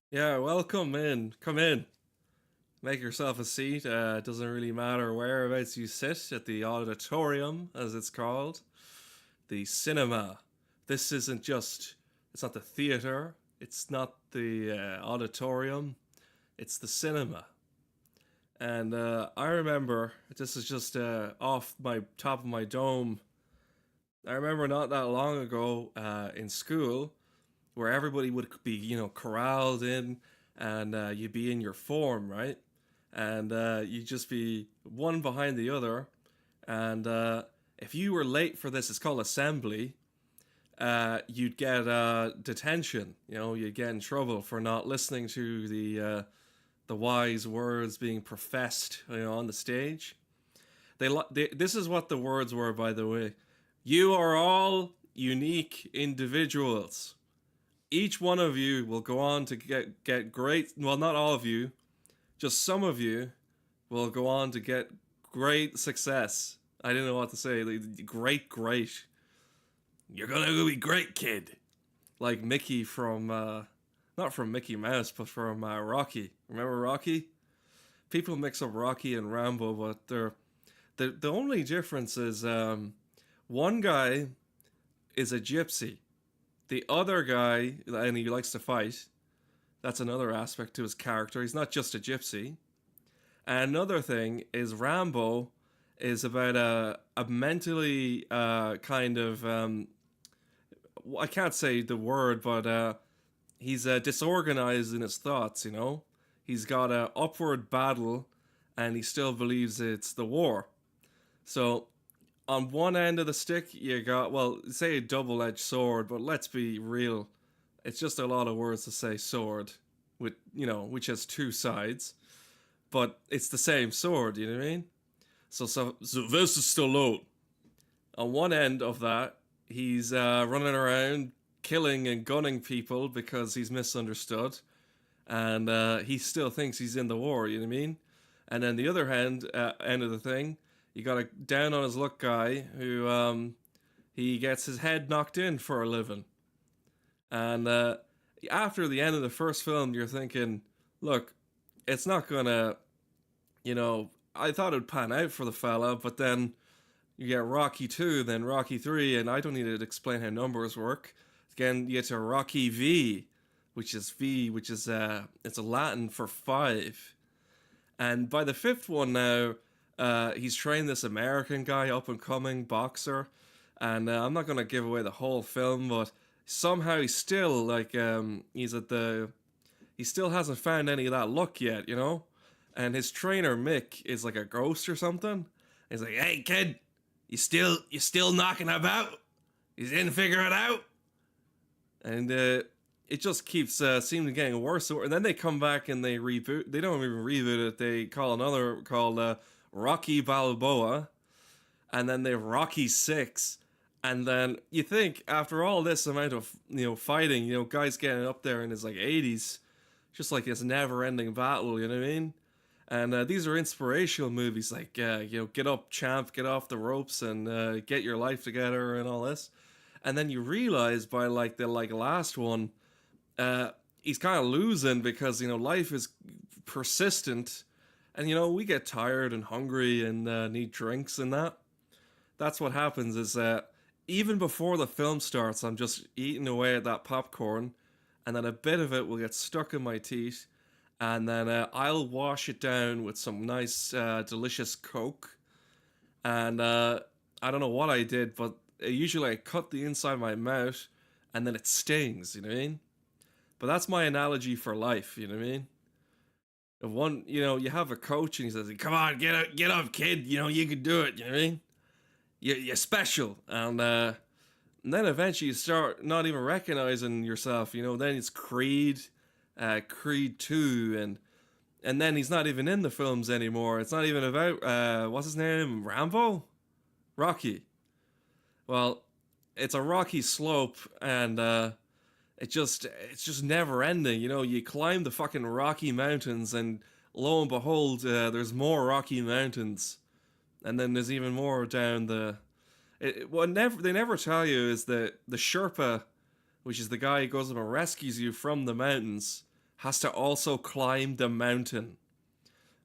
Yeah, welcome in. Come in. Make yourself a seat. It doesn't really matter whereabouts you sit at the auditorium, as it's called. The cinema. This isn't just, it's not the theater, it's not the auditorium, it's the cinema. And I remember, this is just off my top of my dome. I remember not that long ago in school where everybody would be, corralled in and you'd be in your form, right? And you'd just be one behind the other. And if you were late for this, it's called assembly, you'd get detention. You'd get in trouble for not listening to the wise words being professed, on the stage. This is what the words were, by the way. You are all unique individuals. Each one of you will go on to get great. Well, not all of you, just some of you will go on to get great success. I didn't know what to say. Like, great. You're gonna be great, kid. Like Mickey from, not from Mickey Mouse, but from Rocky. Remember Rocky? People mix up Rocky and Rambo, but the only difference is one guy is a gypsy. The other guy, and he likes to fight. That's another aspect to his character. He's not just a gypsy. And another thing is Rambo is about a mentally kind of I can't say the word, but he's disorganized in his thoughts. He's got a upward battle, and he still believes it's the war. So on one end of the stick, you got, well, say a double edged sword, but let's be real. It's just a lot of words to say sword, which has two sides, but it's the same sword, you know what I mean? So Sylvester Stallone, on one end of that, he's running around killing and gunning people because he's misunderstood, and he still thinks he's in the war, you know what I mean? And then the other end of the thing, you got a down on his luck guy who he gets his head knocked in for a living. And after the end of the first film, you're thinking, look, it's not gonna, I thought it'd pan out for the fella, but then you get Rocky 2, then Rocky 3, and I don't need to explain how numbers work. Again, you get to Rocky V, which is it's a Latin for five. And by the fifth one now, he's trained this American guy, up and coming boxer. And I'm not going to give away the whole film, but somehow he's still like, he still hasn't found any of that luck yet. And his trainer, Mick, is like a ghost or something. He's like, hey, kid, you still knocking about? You didn't figure it out? And it just keeps seeming getting worse. And then they come back and they reboot. They don't even reboot it. They call another called Rocky Balboa, and then they have Rocky Six. And then you think after all this amount of fighting, guys getting up there in his like 80s, just like this never-ending battle. You know what I mean? And these are inspirational movies, like get up, champ, get off the ropes, and get your life together, and all this. And then you realize by like the last one, he's kind of losing because life is persistent, and we get tired and hungry and need drinks and that. That's what happens is that even before the film starts, I'm just eating away at that popcorn, and then a bit of it will get stuck in my teeth, and then I'll wash it down with some nice, delicious Coke, and I don't know what I did, but usually I cut the inside of my mouth, and then it stings. You know what I mean? But that's my analogy for life. You know what I mean? If one, you have a coach and he says, "Come on, get up, kid. You can do it." You know what I mean? You're special, and then eventually you start not even recognizing yourself. Then it's Creed, Creed 2, and then he's not even in the films anymore. It's not even about what's his name, Rambo, Rocky. Well, it's a rocky slope, and it's just never ending. You climb the fucking Rocky Mountains, and lo and behold, there's more Rocky Mountains, and then there's even more down what they never tell you is that the Sherpa, which is the guy who goes up and rescues you from the mountains, has to also climb the mountain,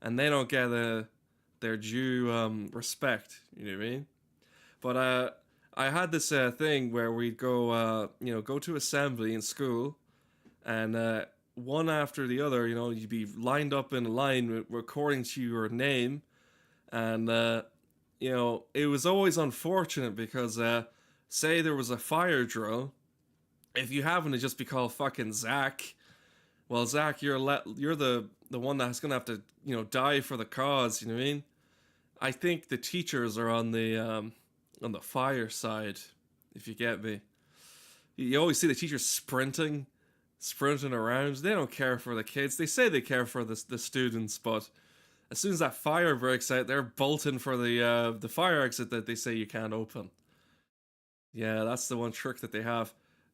and they don't get their due respect. You know what I mean? But I had this thing where we'd go, go to assembly in school, and one after the other, you'd be lined up in a line according to your name, and it was always unfortunate because, say there was a fire drill, if you happen to just be called fucking Zach, well, Zach, you're the one that's gonna have to die for the cause. You know what I mean? I think the teachers are on the fire side, if you get me. You always see the teachers sprinting around. They don't care for the kids. They say they care for the students, but as soon as that fire breaks out, they're bolting for the fire exit that they say you can't open. Yeah, that's the one trick that they have.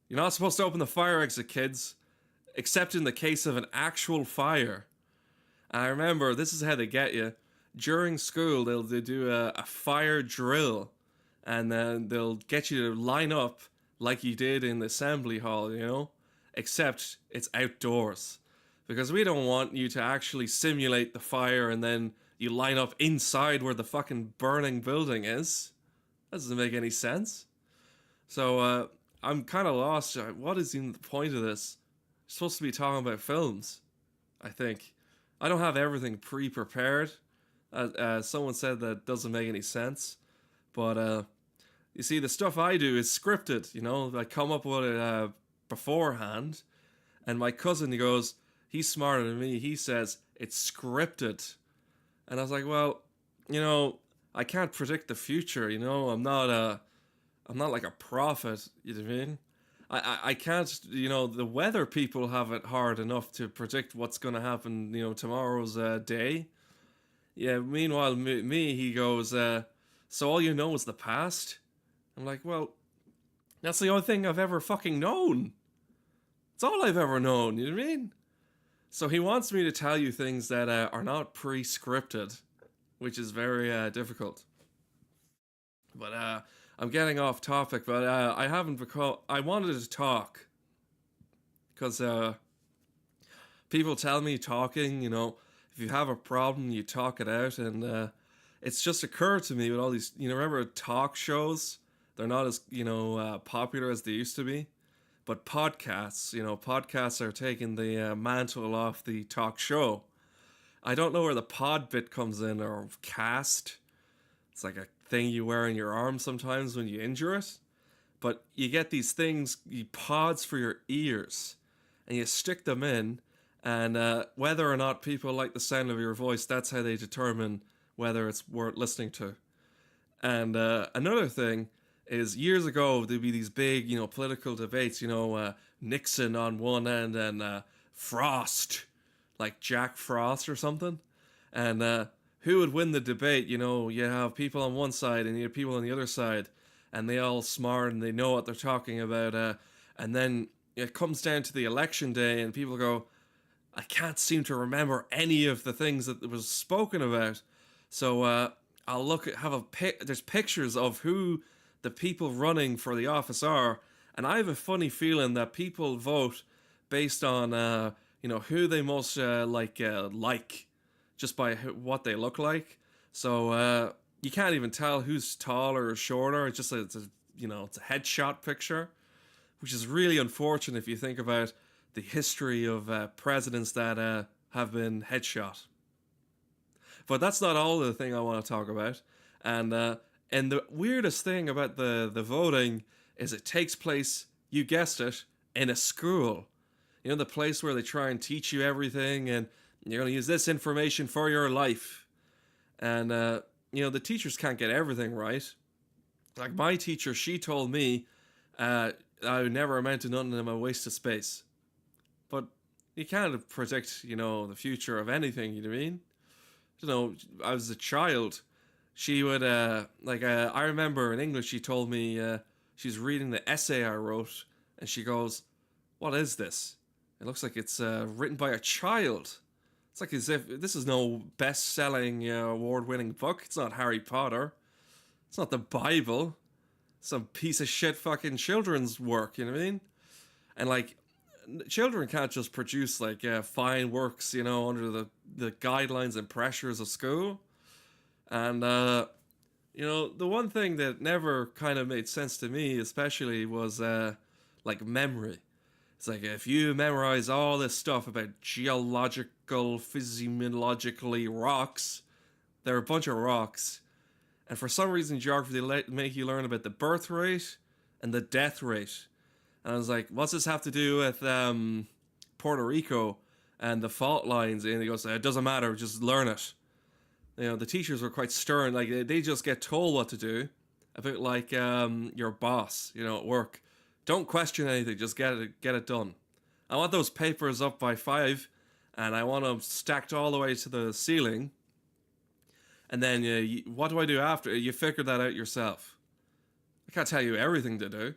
You're not supposed to open the fire exit, kids, except in the case of an actual fire. And I remember this is how they get you. During school, they do a fire drill, and then they'll get you to line up like you did in the assembly hall, except it's outdoors. Because we don't want you to actually simulate the fire and then you line up inside where the fucking burning building is. That doesn't make any sense. So I'm kind of lost. What is even the point of this? You're supposed to be talking about films, I think. I don't have everything pre-prepared. Someone said that doesn't make any sense. But you see, the stuff I do is scripted. I come up with it beforehand. And my cousin, he goes, he's smarter than me. He says it's scripted. And I was like, well, I can't predict the future. I'm not like a prophet. You know what I mean? I can't. The weather people have it hard enough to predict what's going to happen. Tomorrow's day. Yeah. Meanwhile, me, he goes, so all you know is the past. I'm like, well, that's the only thing I've ever fucking known. It's all I've ever known. You know what I mean? So he wants me to tell you things that are not pre-scripted, which is very difficult. But I'm getting off topic. But I haven't because I wanted to talk because people tell me talking. If you have a problem, you talk it out, and it's just occurred to me with all these. Remember talk shows? They're not as popular as they used to be. But podcasts, podcasts are taking the mantle off the talk show. I don't know where the pod bit comes in, or cast. It's like a thing you wear on your arm sometimes when you injure it. But you get these things, pods for your ears, and you stick them in, and whether or not people like the sound of your voice, that's how they determine whether it's worth listening to. And another thing is years ago there'd be these big, political debates, Nixon on one end and Frost, like Jack Frost or something. And who would win the debate? You have people on one side and you have people on the other side, and they all smart and they know what they're talking about. And then it comes down to the election day and people go, I can't seem to remember any of the things that was spoken about. So I'll look at, there's pictures of who the people running for the office are, and I have a funny feeling that people vote based on who they most like just by what they look like. So you can't even tell who's taller or shorter. It's a headshot picture, which is really unfortunate if you think about the history of presidents that have been headshot. But that's not all the thing I want to talk about. And the weirdest thing about the voting is it takes place, you guessed it, in a school. The place where they try and teach you everything, and you're going to use this information for your life. And, the teachers can't get everything right. Like my teacher, she told me I would never amount to nothing and I'm a waste of space. But you can't predict, the future of anything, you know what I mean? I was a child. She would, I remember in English, she told me she's reading the essay I wrote, and she goes, what is this? It looks like it's written by a child. It's like as if this is no best-selling, award-winning book. It's not Harry Potter. It's not the Bible. Some piece of shit fucking children's work, you know what I mean? And children can't just produce like fine works, under the guidelines and pressures of school. And the one thing that never kind of made sense to me, especially, was like memory. It's like if you memorize all this stuff about geological, physiologically rocks, they're a bunch of rocks, and for some reason geography make you learn about the birth rate and the death rate. And I was like, what's this have to do with Puerto Rico and the fault lines? And he goes, it doesn't matter, just learn it. The teachers were quite stern. Like they just get told what to do, a bit like your boss, at work. Don't question anything, just get it done. I want those papers up by 5, and I want them stacked all the way to the ceiling. And then what do I do after? You figure that out yourself. I can't tell you everything to do.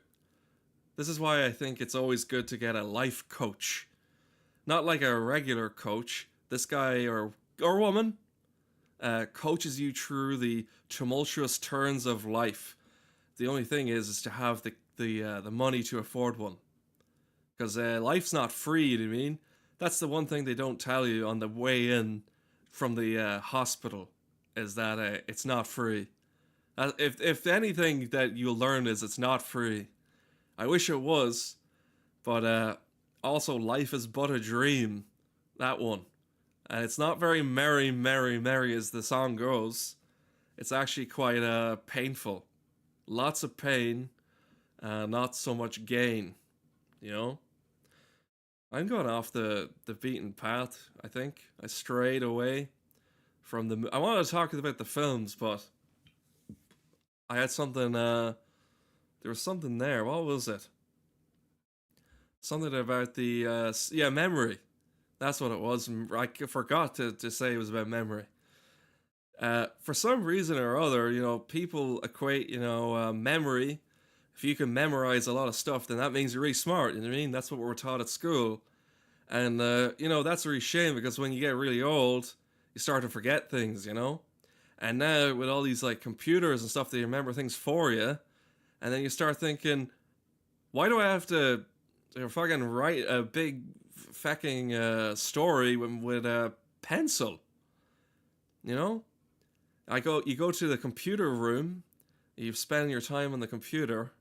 This is why I think it's always good to get a life coach. Not like a regular coach. This guy or woman coaches you through the tumultuous turns of life. The only thing is to have the money to afford one. Because life's not free, you know what I mean? That's the one thing they don't tell you on the way in from the hospital, is that it's not free. If anything that you'll learn is it's not free. I wish it was, but also life is but a dream. That one. And it's not very merry, merry, merry as the song goes. It's actually quite painful. Lots of pain, not so much gain, you know? I'm going off the beaten path, I think. I strayed away from the... I wanted to talk about the films, but I had something... there was something there. What was it? Something about the... memory. That's what it was. I forgot to say it was about memory. For some reason or other, people equate, memory. If you can memorize a lot of stuff, then that means you're really smart. You know what I mean? That's what we're taught at school. And, that's a really shame, because when you get really old, you start to forget things, And now with all these like computers and stuff, they remember things for you. And then you start thinking, why do I have to fucking write a big fucking story with a pencil? You go to the computer room, you spend your time on the computer,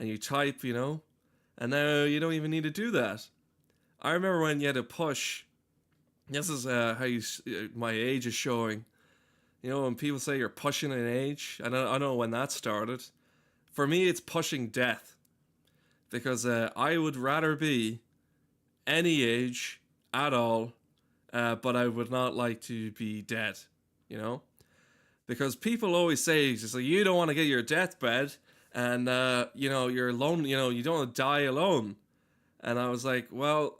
and you type, and now you don't even need to do that. I remember when you had to push. This is how my age is showing. When people say you're pushing an age, I don't know when that started. For me, it's pushing death, because I would rather be any age at all, but I would not like to be dead. Because people always say, just like, you don't want to get your deathbed, and you're alone. You don't want to die alone. And I was like, well,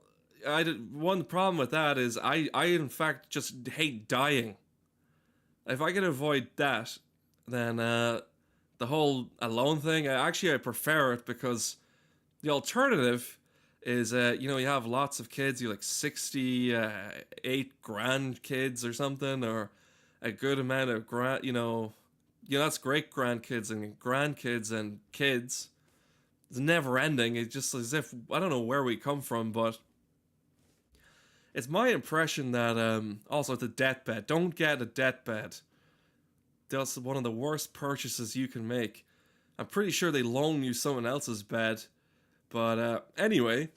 one problem with that is I in fact just hate dying. If I can avoid that, then the whole alone thing, I prefer it, because the alternative is you have lots of kids, you like 68 grandkids or something, or a good amount of that's great grandkids and kids. It's never ending. It's just as if, I don't know where we come from, but it's my impression that also the deathbed. Don't get a deathbed. That's one of the worst purchases you can make. I'm pretty sure they loan you someone else's bed. But anyway,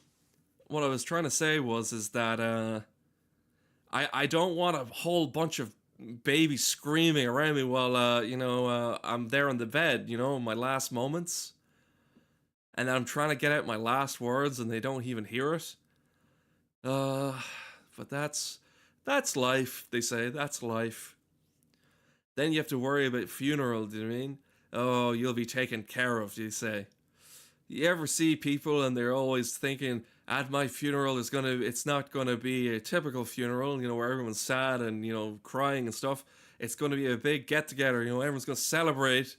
what I was trying to say is that I don't want a whole bunch of babies screaming around me while I'm there on the bed, my last moments. And I'm trying to get out my last words and they don't even hear it. But that's life, they say. That's life. Then you have to worry about funeral, do you know what I mean? Oh, you'll be taken care of, they say. You ever see people and they're always thinking, at my funeral it's not gonna be a typical funeral, where everyone's sad and, crying and stuff. It's gonna be a big get together, everyone's gonna celebrate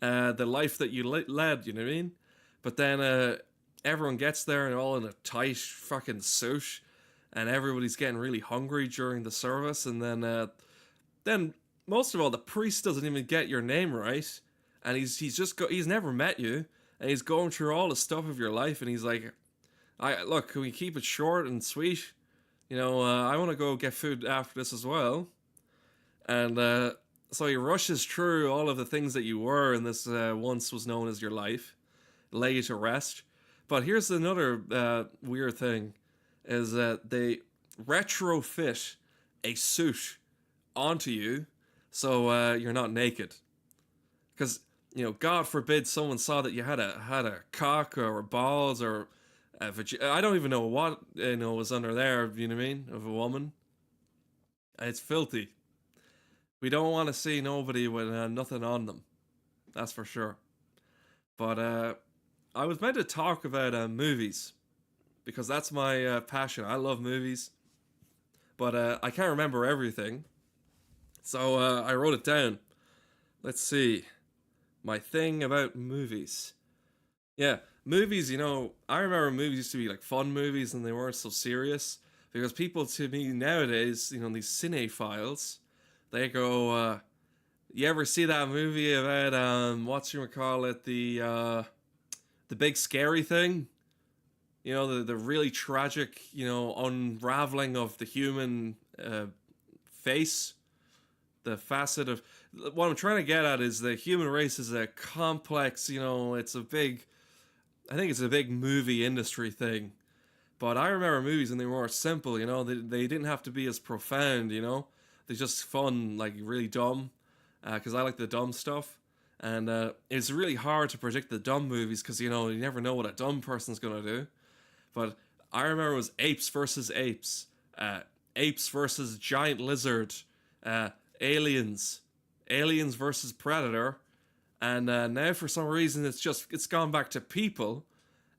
the life that you led, you know what I mean? But then everyone gets there and all in a tight fucking suit, and everybody's getting really hungry during the service, and then most of all, the priest doesn't even get your name right, and he's never met you, and he's going through all the stuff of your life, and he's like, I look. Can we keep it short and sweet? I want to go get food after this as well. And so he rushes through all of the things that you were in this once was known as your life, lay you to rest. But here's another weird thing: is that they retrofit a suit onto you, so you're not naked. Because God forbid someone saw that you had a cock or balls or I don't even know what was under there. You know what I mean? Of a woman, it's filthy. We don't want to see nobody with nothing on them. That's for sure. But I was meant to talk about movies because that's my passion. I love movies, but I can't remember everything. So I wrote it down. Let's see. My thing about movies. Yeah, movies, I remember movies used to be like fun movies and they weren't so serious. Because people to me nowadays, these cinephiles, they go, you ever see that movie about, what you call it, the big scary thing? The really tragic, unraveling of the human face, the facet of what I'm trying to get at is the human race is a complex, it's a big, I think it's a big movie industry thing. But I remember movies and they were more simple, they didn't have to be as profound, they're just fun, like really dumb, because I like the dumb stuff. And it's really hard to predict the dumb movies because, you never know what a dumb person's going to do. But I remember it was apes versus apes, apes versus giant lizard, uh, aliens, aliens versus predator, and now for some reason it's gone back to people.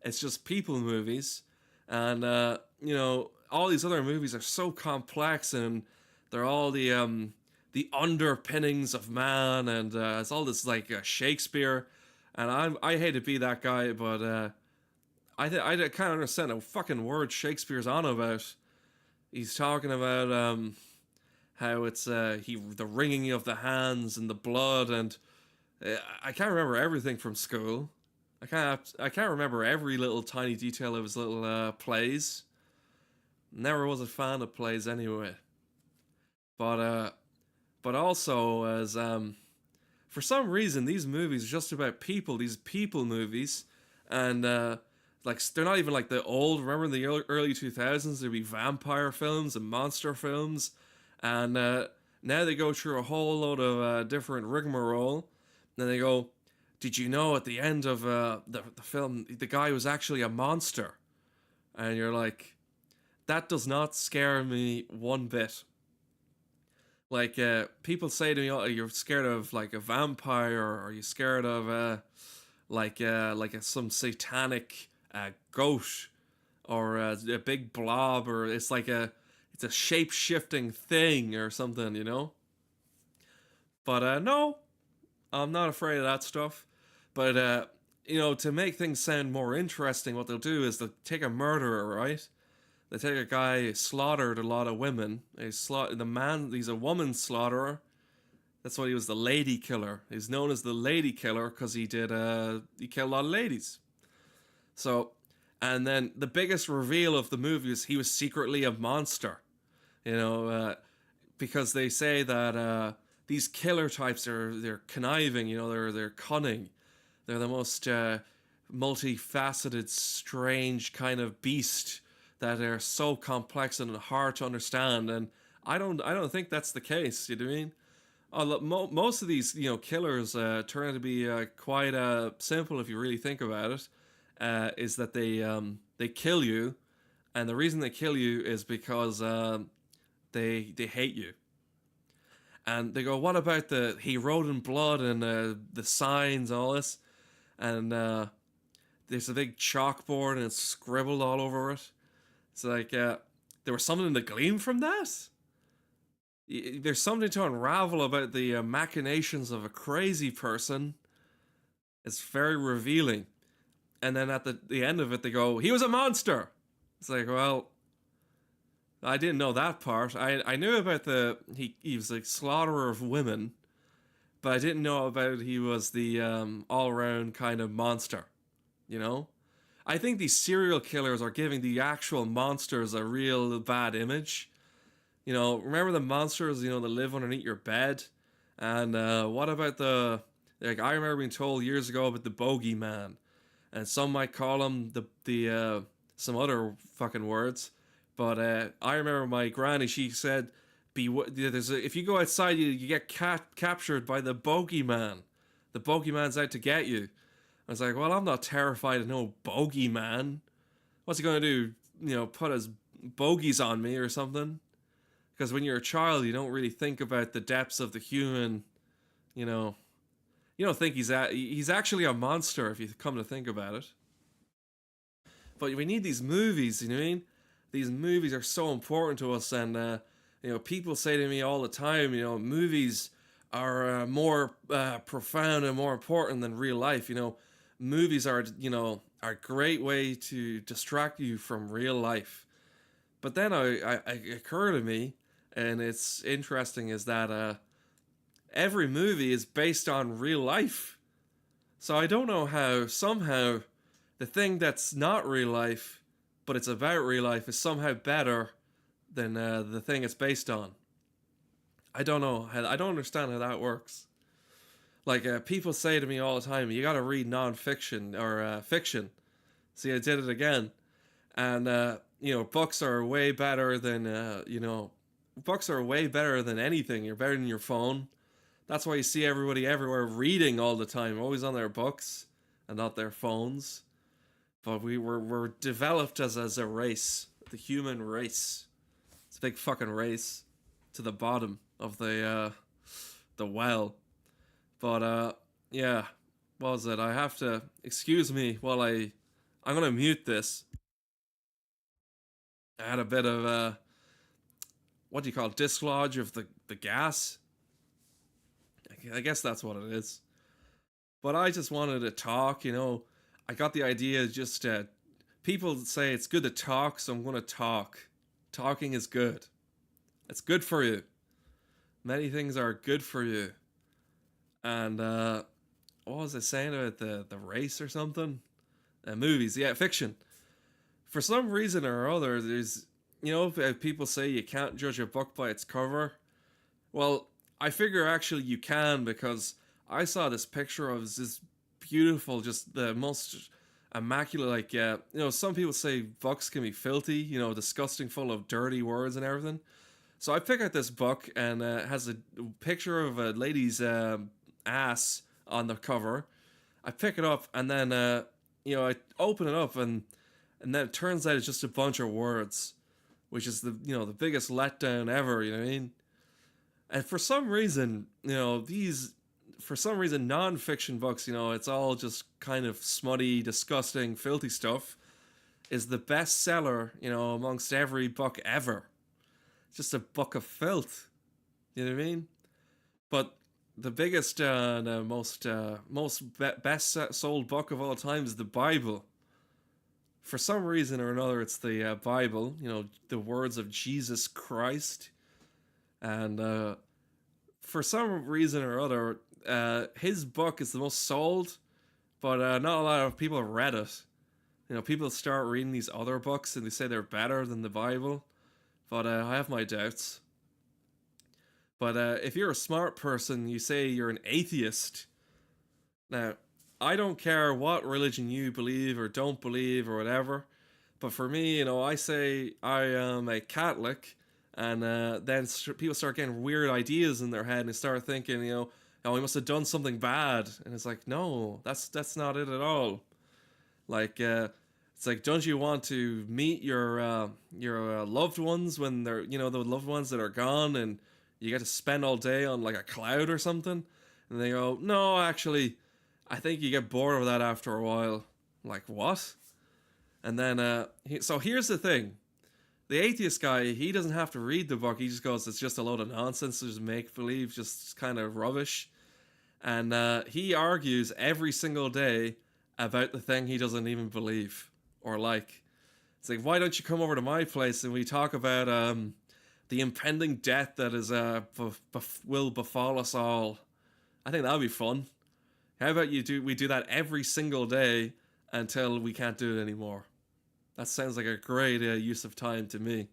It's just people movies, and all these other movies are so complex and they're all the underpinnings of man, and it's all this like Shakespeare, and I hate to be that guy, but I can't understand a fucking word Shakespeare's on about. He's talking about how it's the wringing of the hands and the blood, and I can't remember everything from school. I can't remember every little tiny detail of his little plays. Never was a fan of plays anyway. But also as for some reason these movies are just about people. These people movies, and like they're not even like the old. Remember in the early 2000s there'd be vampire films and monster films, and now they go through a whole load of different rigmarole. Then they go, "Did you know at the end of the film the guy was actually a monster?" And you're like, that does not scare me one bit. Like people say to me, "Oh, you're scared of like a vampire, or are you scared of some satanic goat, or a big blob, or it's a shape shifting thing or something, But no, I'm not afraid of that stuff. But to make things sound more interesting, what they'll do is they'll take a murderer, right? They take a guy who slaughtered a lot of women. He's a woman slaughterer. That's why he was the lady killer. He's known as the lady killer because he killed a lot of ladies. So, and then the biggest reveal of the movie is he was secretly a monster. You know, because they say that these killer types they're conniving. They're cunning. They're the most multifaceted, strange kind of beast that are so complex and hard to understand. And I don't think that's the case. You know what I mean? Look, most of these killers turn out to be quite simple if you really think about it. Is that they kill you, and the reason they kill you is because they hate you. And they go, what about he wrote in blood and the signs and all this, and there's a big chalkboard and it's scribbled all over it. It's like there was something to glean from that. There's something to unravel about the machinations of a crazy person. It's very revealing. And then at the end of it, they go, he was a monster. It's like, well, I didn't know that part. I knew about he was like slaughterer of women, but I didn't know about he was the all around kind of monster. You know, I think these serial killers are giving the actual monsters a real bad image. Remember the monsters, that live underneath your bed? And what about like, I remember being told years ago about the bogeyman. And some might call him some other fucking words. But I remember my granny, she said, if you go outside, you get captured by the bogeyman. The bogeyman's out to get you. I was like, well, I'm not terrified of no bogeyman. What's he going to do? Put his bogies on me or something? Because when you're a child, you don't really think about the depths of the human. You know, you don't think he's actually a monster if you come to think about it. But we need these movies. You know what I mean? These movies are so important to us, and people say to me all the time, movies are more profound and more important than real life. Movies are are a great way to distract you from real life. But then I occur to me, and it's interesting, is that every movie is based on real life. So I don't know how somehow the thing that's not real life, but it's about real life, is somehow better than the thing it's based on. I don't know. I don't understand how that works. Like people say to me all the time, you got to read non-fiction or fiction. See, I did it again, and books are way better than books are way better than anything. You're better than your phone. That's why you see everybody everywhere reading all the time, always on their books and not their phones. But we're developed as a race, the human race. It's a big fucking race to the bottom of the well. But yeah, what was it? I have to excuse me while I'm gonna mute this. I had a bit of what do you call it? Dislodge of the gas. I guess that's what it is. But I just wanted to talk. I got the idea. Just people say it's good to talk, so I'm gonna talk. Talking is good. It's good for you. Many things are good for you. And what was I saying about the race or something? Movies, yeah, fiction. For some reason or other, there's people say you can't judge a book by its cover. Well, I figure actually you can, because I saw this picture of this beautiful, just the most immaculate. Like, some people say books can be filthy, disgusting, full of dirty words and everything. So I pick out this book, and it has a picture of a lady's ass on the cover. I pick it up, and then I open it up, and then it turns out it's just a bunch of words, which is the biggest letdown ever. You know what I mean? And for some reason, non-fiction books, it's all just kind of smutty, disgusting, filthy stuff, is the best seller, amongst every book ever. It's just a book of filth. You know what I mean? But the biggest, the best sold book of all time is the Bible. For some reason or another, it's the Bible. The words of Jesus Christ. And for some reason or other, his book is the most sold, but not a lot of people have read it. People start reading these other books and they say they're better than the Bible, but I have my doubts. But if you're a smart person, you say you're an atheist. Now, I don't care what religion you believe or don't believe or whatever, but for me, I say I am a Catholic. And then people start getting weird ideas in their head and they start thinking, oh, he must have done something bad. And it's like, no, that's not it at all. Like, it's like, don't you want to meet your loved ones when they're, the loved ones that are gone, and you get to spend all day on like a cloud or something? And they go, no, actually, I think you get bored of that after a while. I'm like, what? And then, so here's the thing. The atheist guy, he doesn't have to read the book. He just goes, it's just a load of nonsense, just make-believe, just kind of rubbish. And he argues every single day about the thing he doesn't even believe or like. It's like, why don't you come over to my place and we talk about the impending death that is will befall us all. I think that would be fun. How about we do that every single day, until we can't do it anymore. That sounds like a great use of time to me.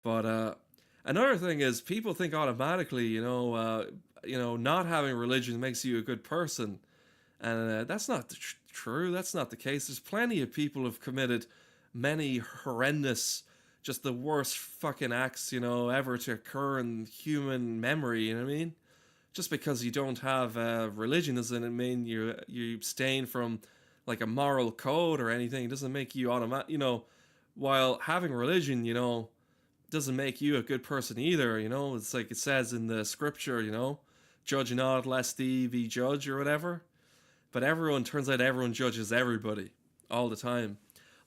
But another thing is, people think automatically, not having religion makes you a good person, and that's not true. That's not the case. There's plenty of people who've committed many horrendous, just the worst fucking acts, ever to occur in human memory. You know what I mean? Just because you don't have religion doesn't mean you abstain from like a moral code or anything. It doesn't make you automatic. While having religion, doesn't make you a good person either. It's like it says in the scripture. Judge not lest thee be judged or whatever. But turns out everyone judges everybody all the time.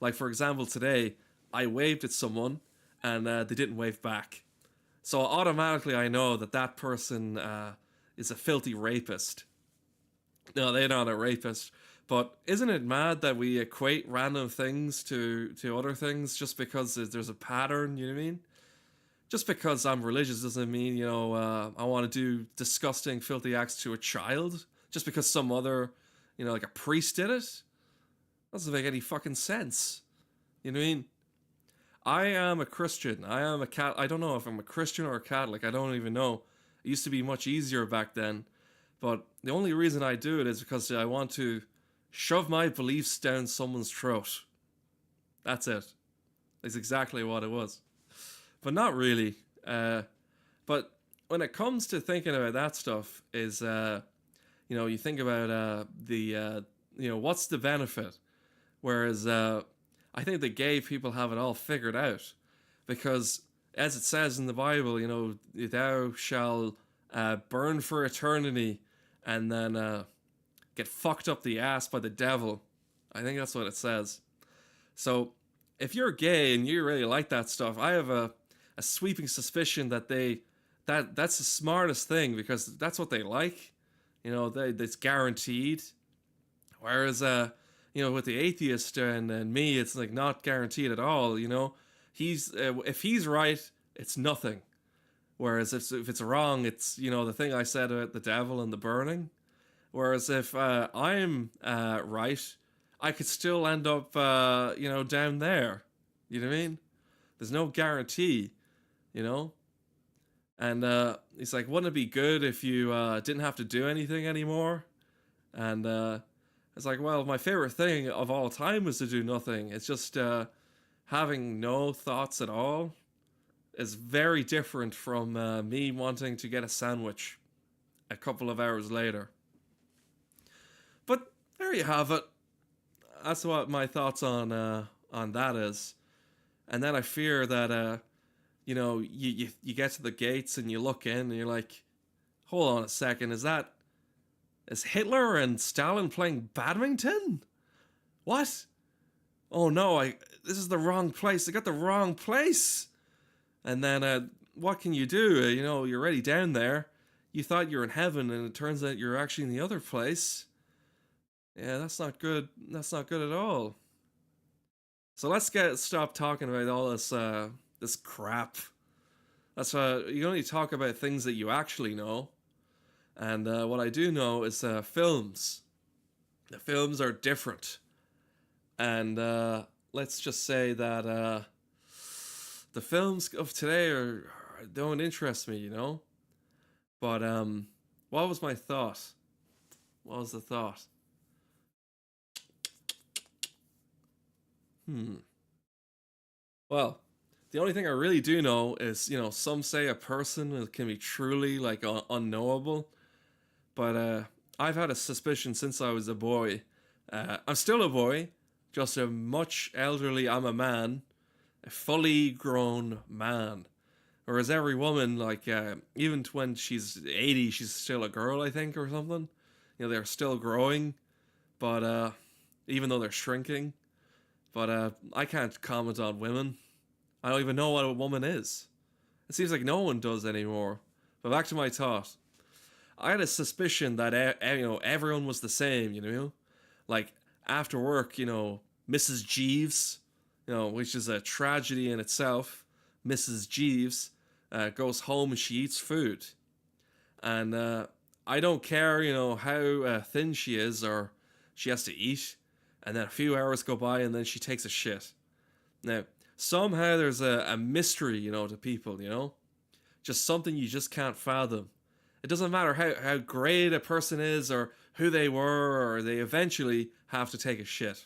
Like for example, today I waved at someone and they didn't wave back. So automatically I know that person is a filthy rapist. No, they're not a rapist. But isn't it mad that we equate random things to other things just because there's a pattern, you know what I mean? Just because I'm religious doesn't mean, I want to do disgusting, filthy acts to a child. Just because some other, like a priest did it. That doesn't make any fucking sense. You know what I mean? I am a Christian. I am a cat. I don't know if I'm a Christian or a Catholic. I don't even know. It used to be much easier back then. But the only reason I do it is because I want to shove my beliefs down someone's throat. That's it. That's exactly what it was. But not really. But when it comes to thinking about that stuff, you think about what's the benefit? Whereas I think the gay people have it all figured out. Because as it says in the Bible, thou shall burn for eternity and then get fucked up the ass by the devil. I think that's what it says. So if you're gay and you really like that stuff, I have a sweeping suspicion that that's the smartest thing because that's what they like. It's guaranteed. Whereas with the atheist and me, it's like not guaranteed at all. He's if he's right, it's nothing. Whereas if it's wrong, it's the thing I said about the devil and the burning. Whereas if I'm right, I could still end up down there. You know what I mean? There's no guarantee. And he's like, wouldn't it be good if you didn't have to do anything anymore? And it's like, well, my favorite thing of all time was to do nothing. It's just having no thoughts at all is very different from me wanting to get a sandwich a couple of hours later. But there you have it. That's what my thoughts on that is. And then I fear that you get to the gates and you look in and you're like, hold on a second, is Hitler and Stalin playing badminton? What? Oh no, this is the wrong place. I got the wrong place. And then what can you do? You're already down there. You thought you were in heaven and it turns out you're actually in the other place. Yeah, that's not good. That's not good at all. So let's stop talking about all this crap. That's you only talk about things that you actually know. And what I do know is films. The films are different. And let's just say that the films of today don't interest me, But what was my thought? What was the thought? Well, the only thing I really do know is, some say a person can be truly like unknowable, but I've had a suspicion since I was a boy. I'm still a boy, just a much elderly. I'm a man, a fully grown man. Whereas every woman, like even when she's 80, she's still a girl, I think, or something. They're still growing, but even though they're shrinking. But I can't comment on women. I don't even know what a woman is. It seems like no one does anymore. But back to my thought. I had a suspicion that everyone was the same. Like after work, Mrs. Jeeves, which is a tragedy in itself. Mrs. Jeeves goes home and she eats food, and I don't care, how thin she is or she has to eat. and then a few hours go by, and then she takes a shit. Now, somehow there's a mystery, to people, just something you just can't fathom. It doesn't matter how great a person is or who they were, or they eventually have to take a shit.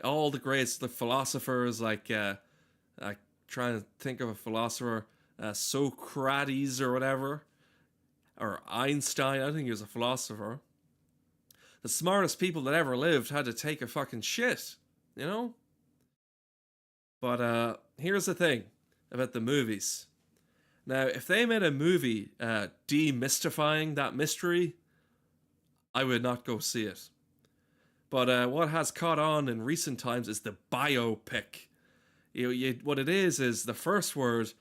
All the greats, the philosophers, like trying to think of a philosopher, Socrates or whatever, or Einstein, I think he was a philosopher. The smartest people that ever lived had to take a fucking shit, you know? But here's the thing about the movies. Now, if they made a movie demystifying that mystery, I would not go see it. But what has caught on in recent times is the biopic. What it is the first word,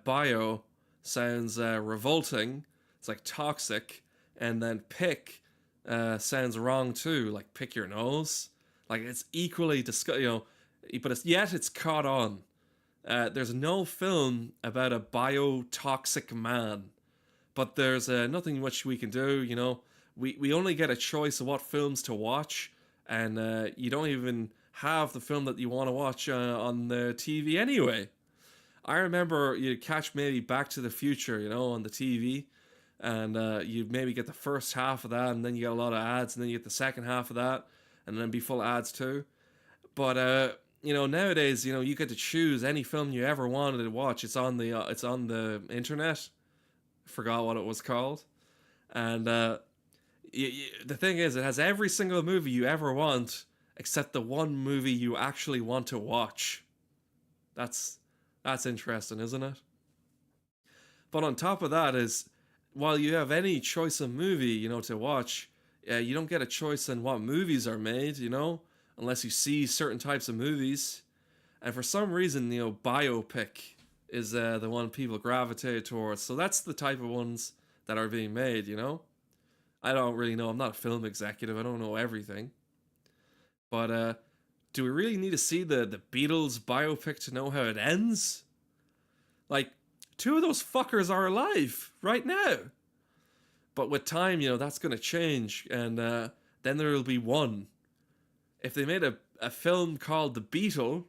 bio, sounds revolting. It's like toxic. And then pick sounds wrong too, like pick your nose. Like it's equally disgusting, but yet it's caught on. There's no film about a biotoxic man, but there's nothing much we can do. We only get a choice of what films to watch, and you don't even have the film that you want to watch on the TV anyway. I remember you'd catch maybe Back to the Future, on the TV, and you'd maybe get the first half of that, and then you get a lot of ads, and then you get the second half of that, and then be full of ads too. But nowadays, you get to choose any film you ever wanted to watch. It's on the internet. Forgot what it was called, and the thing is, it has every single movie you ever want, except the one movie you actually want to watch. That's interesting, isn't it? But on top of that is, while you have any choice of movie, to watch, you don't get a choice in what movies are made, unless you see certain types of movies. And for some reason, biopic is the one people gravitate towards. So that's the type of ones that are being made, I don't really know. I'm not a film executive. I don't know everything. But do we really need to see the Beatles biopic to know how it ends? Like, two of those fuckers are alive right now. But with time, that's going to change. And then there will be one. If they made a film called The Beatle,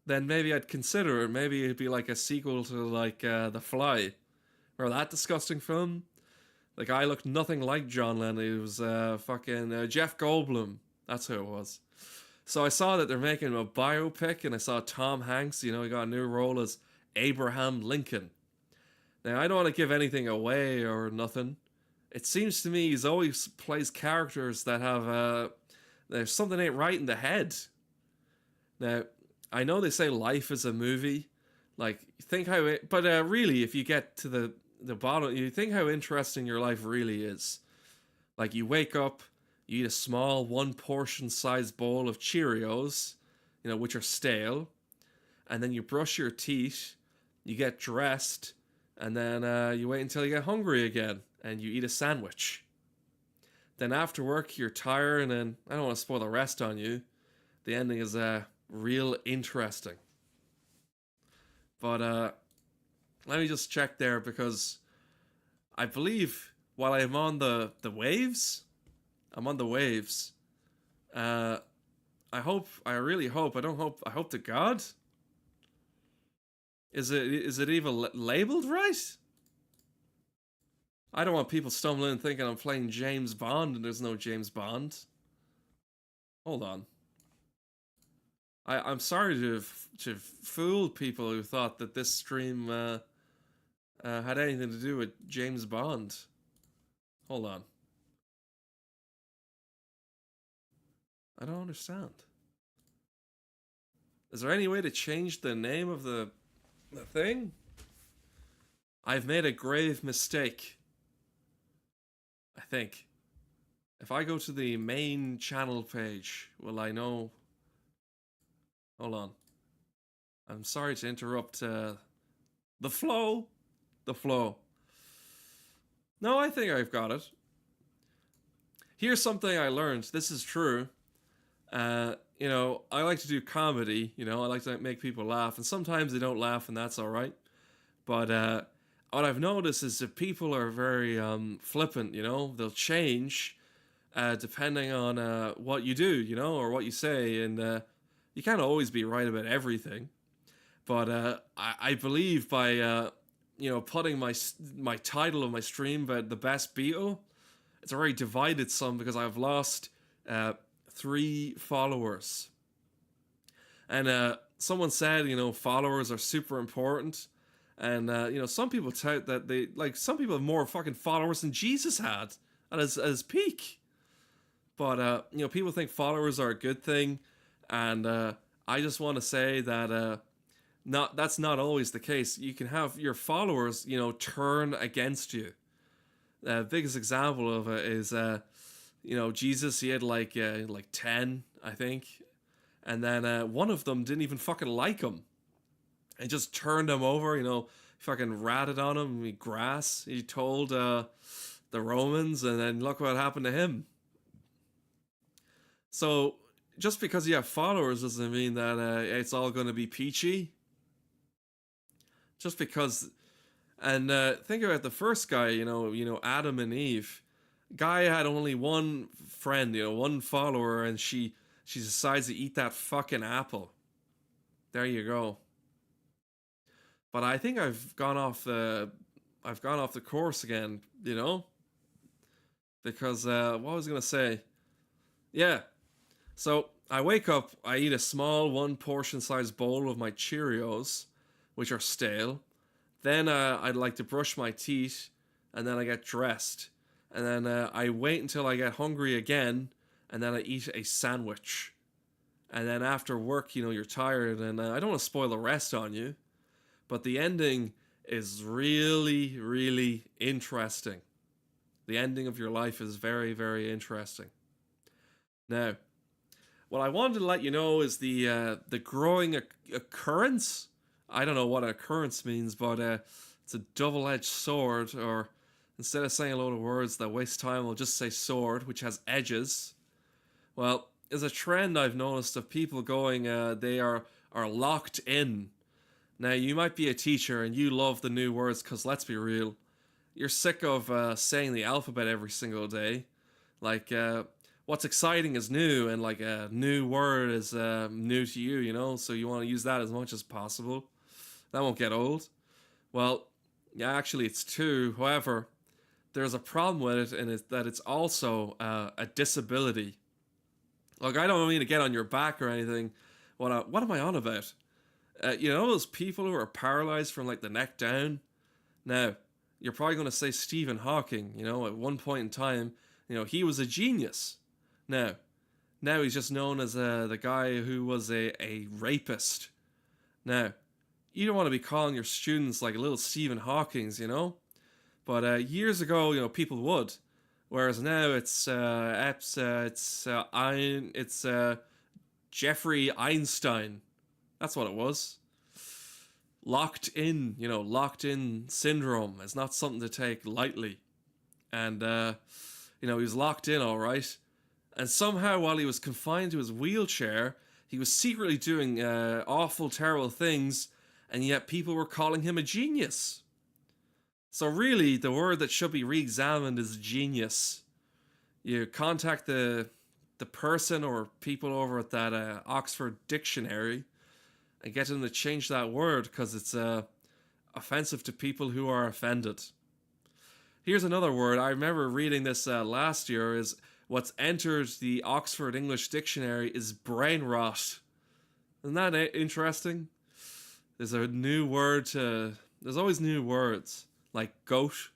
then maybe I'd consider it. Maybe it'd be like a sequel to like The Fly. Or that disgusting film. The guy looked nothing like John Lennon. He was fucking Jeff Goldblum. That's who it was. So I saw that they're making a biopic, and I saw Tom Hanks, he got a new role as Abraham Lincoln. Now, I don't want to give anything away or nothing. It seems to me he's always plays characters that have, there's something ain't right in the head. Now, I know they say life is a movie. Like, think how it, but really, if you get to the bottom, you think how interesting your life really is. Like, you wake up, you eat a small one portion sized bowl of Cheerios, which are stale, and then you brush your teeth, you get dressed, and then you wait until you get hungry again, and you eat a sandwich. Then after work, you're tired, and I don't want to spoil the rest on you. The ending is real interesting. But let me just check there, because I believe while I'm on the waves, I'm on the waves. I really hope, I hope to God. Is it even labeled right? I don't want people stumbling and thinking I'm playing James Bond and there's no James Bond. Hold on. I'm sorry to have fooled people who thought that this stream had anything to do with James Bond. Hold on. I don't understand. Is there any way to change the name of the thing? I've made a grave mistake. I think. If I go to the main channel page, will I know? Hold on. I'm sorry to interrupt the flow. The flow. No, I think I've got it. Here's something I learned. This is true. I like to do comedy. I like to make people laugh, and sometimes they don't laugh, and that's all right. But what I've noticed is that people are very flippant. They'll change depending on what you do, or what you say. And you can't always be right about everything. But I believe by putting my title of my stream about the best Beatle, it's a very divided sum because I've lost 3 followers. And someone said, followers are super important. And some people tout that some people have more fucking followers than Jesus had at his peak. But people think followers are a good thing, and I just want to say that that's not always the case. You can have your followers, turn against you. The biggest example of it is, Jesus. He had like 10, I think, and then one of them didn't even fucking like him, and just turned him over. Fucking ratted on him. He told the Romans, and then look what happened to him. So just because you have followers doesn't mean that it's all going to be peachy. Just because, and think about the first guy, Adam and Eve. Guy had only one friend, one follower, and she decides to eat that fucking apple. There you go. But I think I've gone off the course again, because what was I gonna say? Yeah. So I wake up, I eat a small 1 portion sized bowl of my Cheerios, which are stale. Then I'd like to brush my teeth, and then I get dressed. And then I wait until I get hungry again, and then I eat a sandwich. And then after work, you're tired, and I don't want to spoil the rest on you, but the ending is really, really interesting. The ending of your life is very, very interesting. Now, what I wanted to let you know is the growing occurrence. I don't know what occurrence means, but it's a double-edged sword, or instead of saying a load of words that waste time, I'll just say sword, which has edges. Well, there's a trend I've noticed of people going, they are locked in. Now, you might be a teacher and you love the new words because, let's be real, you're sick of saying the alphabet every single day. Like, what's exciting is new, and like a new word is new to you, so you want to use that as much as possible. That won't get old. Well, yeah, actually it's two. However, there's a problem with it, and it's that it's also a disability. Like, I don't mean to get on your back or anything. What am I on about? Those people who are paralyzed from like the neck down? Now, you're probably going to say Stephen Hawking, at one point in time, he was a genius. Now he's just known as the guy who was a rapist. Now, you don't want to be calling your students like little Stephen Hawkings, But years ago, people would. Whereas now it's Jeffrey Einstein. That's what it was. Locked in syndrome is not something to take lightly. And, he was locked in, all right. And somehow, while he was confined to his wheelchair, he was secretly doing awful, terrible things, and yet people were calling him a genius. So really, the word that should be re-examined is genius. You contact the person or people over at that Oxford Dictionary and get them to change that word, because it's offensive to people who are offended. Here's another word. I remember reading this last year. Is what's entered the Oxford English Dictionary is brain rot. Isn't that interesting? There's a new word there's always new words, like goat.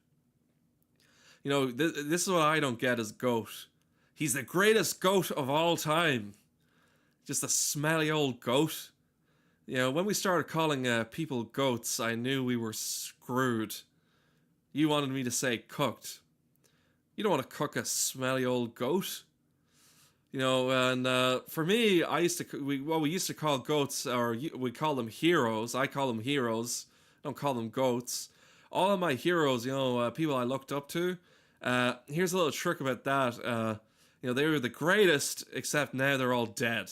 This is what I don't get is goat. He's the greatest goat of all time. Just a smelly old goat. When we started calling people goats, I knew we were screwed. You wanted me to say cooked. You don't want to cook a smelly old goat. And for me, we used to call goats, or we call them heroes. I call them heroes. Don't call them goats. All of my heroes, people I looked up to. Here's a little trick about that. They were the greatest, except now they're all dead.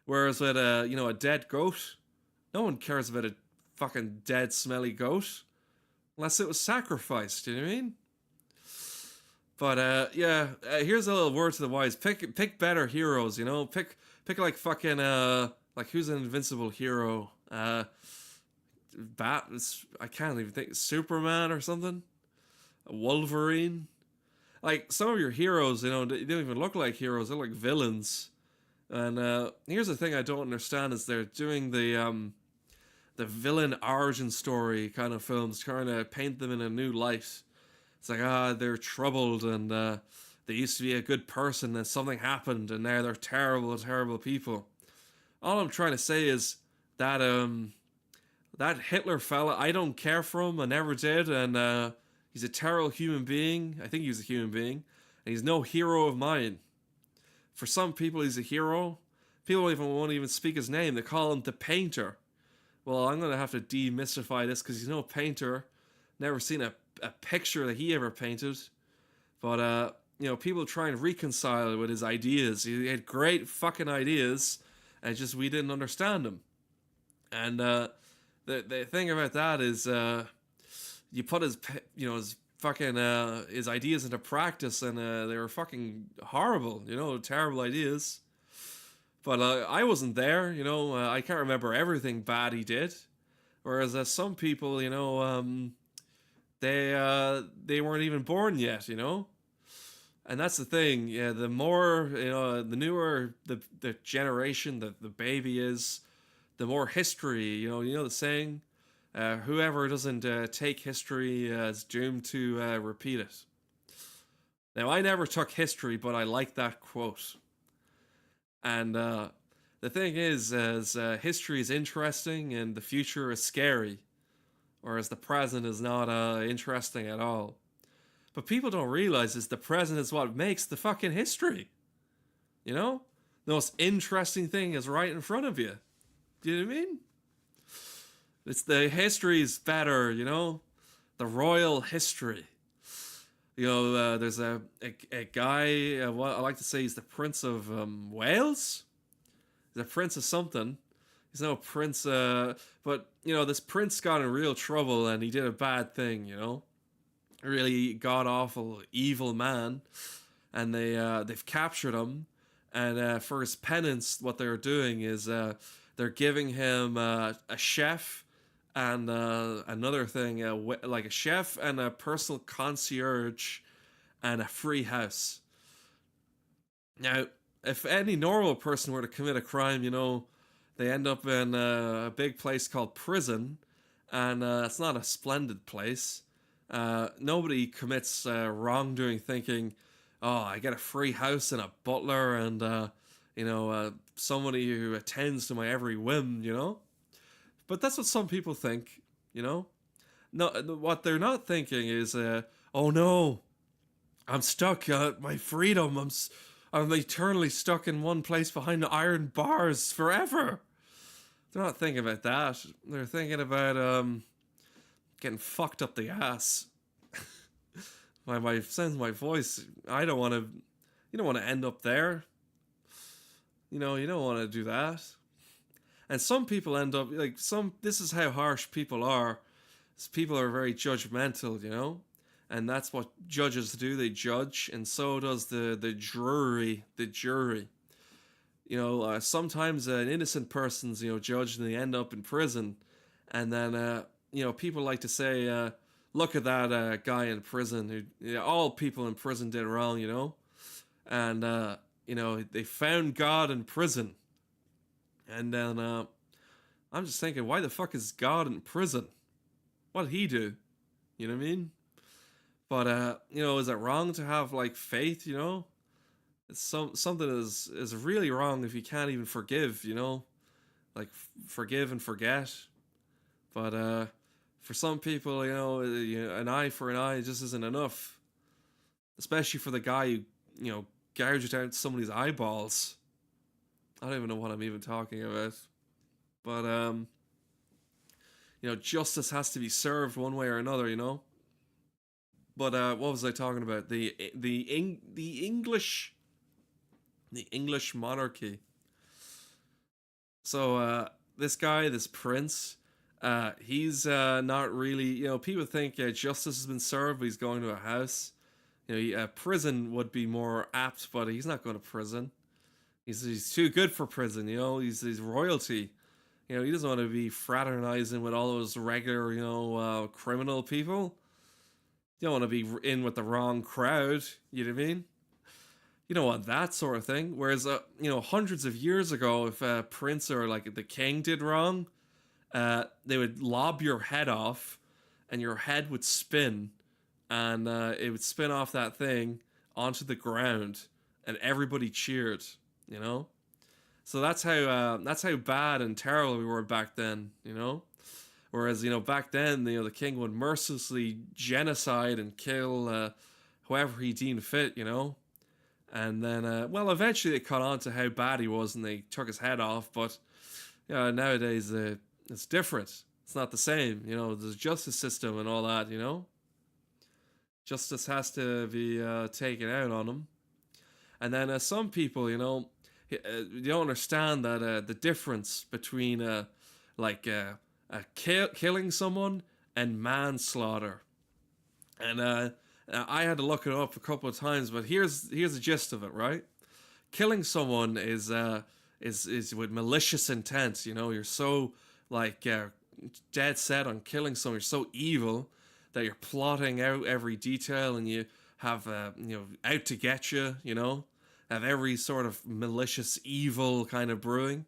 Whereas with a dead goat, no one cares about a fucking dead, smelly goat. Unless it was sacrificed, do you know what I mean? But yeah, here's a little word to the wise: pick better heroes. You know, pick like fucking like who's an invincible hero? I can't even think. Superman or something. Wolverine. Like some of your heroes, you know, they don't even look like heroes. They're like villains. And here's the thing I don't understand is they're doing the villain origin story kind of films, trying to paint them in a new light. It's like, they're troubled and they used to be a good person and something happened and now they're terrible, terrible people. All I'm trying to say is that that Hitler fella, I don't care for him. I never did, and he's a terrible human being. I think he's a human being, and he's no hero of mine. For some people, he's a hero. People won't even speak his name. They call him the painter. Well, I'm gonna have to demystify this because he's no painter. Never seen a picture that he ever painted. But you know, people try and reconcile with his ideas. He had great fucking ideas, and just we didn't understand him. And the thing about that is, you put his fucking his ideas into practice, and they were fucking horrible. You know, terrible ideas. But I wasn't there. You know, I can't remember everything bad he did. Whereas some people, you know, they weren't even born yet. You know. And that's the thing. Yeah, the more you know, the newer the generation that the baby is, the more history. You know the saying, whoever doesn't take history is doomed to repeat it. Now, I never took history, but I like that quote. And the thing is history is interesting and the future is scary, whereas the present is not interesting at all. But people don't realize is the present is what makes the fucking history. You know, the most interesting thing is right in front of you. Do you know what I mean? It's the history's better. You know, the royal history. You know, there's a guy. What I like to say he's the Prince of Wales. He's a prince of something. He's no prince. But you know, this prince got in real trouble and he did a bad thing. You know, a really god awful evil man, and they've captured him. And for his penance, what they're doing is they're giving him a chef and another thing, like a chef and a personal concierge and a free house. Now, if any normal person were to commit a crime, you know, they end up in a big place called prison, and it's not a splendid place. Nobody commits wrongdoing thinking, oh, I get a free house and a butler and, you know, somebody who attends to my every whim, you know? But that's what some people think, you know? No, what they're not thinking is, oh no, I'm stuck. My freedom. I'm eternally stuck in one place behind the iron bars forever. They're not thinking about that. They're thinking about getting fucked up the ass. my sense, my voice. I don't want to. You don't want to end up there. You know, you don't want to do that. And some people end up like some. This is how harsh people are. People are very judgmental, you know, and that's what judges do. They judge, and so does the jury. The jury. You know, sometimes an innocent person's judged and they end up in prison, and then people like to say, "Look at that guy in prison who all people in prison did wrong," you know, and they found God in prison, and then I'm just thinking, why the fuck is God in prison? What did he do? You know what I mean? But is it wrong to have like faith? You know, it's something is really wrong if you can't even forgive. You know, like forgive and forget. But for some people, an eye for an eye just isn't enough. Especially for the guy who gouged out somebody's eyeballs. I don't even know what I'm even talking about. But justice has to be served one way or another. You know. But what was I talking about? The English monarchy. So this guy, this prince, he's not really. People think justice has been served, but he's going to a house. Prison would be more apt, but he's not going to prison. He's too good for prison. He's royalty. He doesn't want to be fraternizing with all those regular, criminal people. You don't want to be in with the wrong crowd. You know what I mean? You don't want that sort of thing. Whereas, hundreds of years ago, if a prince or like the king did wrong, they would lob your head off, and your head would spin, and it would spin off that thing onto the ground, and everybody cheered. You know, so that's how bad and terrible we were back then. Whereas back then the king would mercilessly genocide and kill whoever he deemed fit. And then well, eventually they caught on to how bad he was and they took his head off. But nowadays it's different. It's not the same. There's justice system and all that. Justice has to be taken out on him. And then some people, you don't understand that the difference between killing someone and manslaughter. And I had to look it up a couple of times, but here's the gist of it, right? Killing someone is with malicious intent. You're so dead set on killing someone. You're so evil that you're plotting out every detail, and you have out to get you. Have every sort of malicious evil kind of brewing.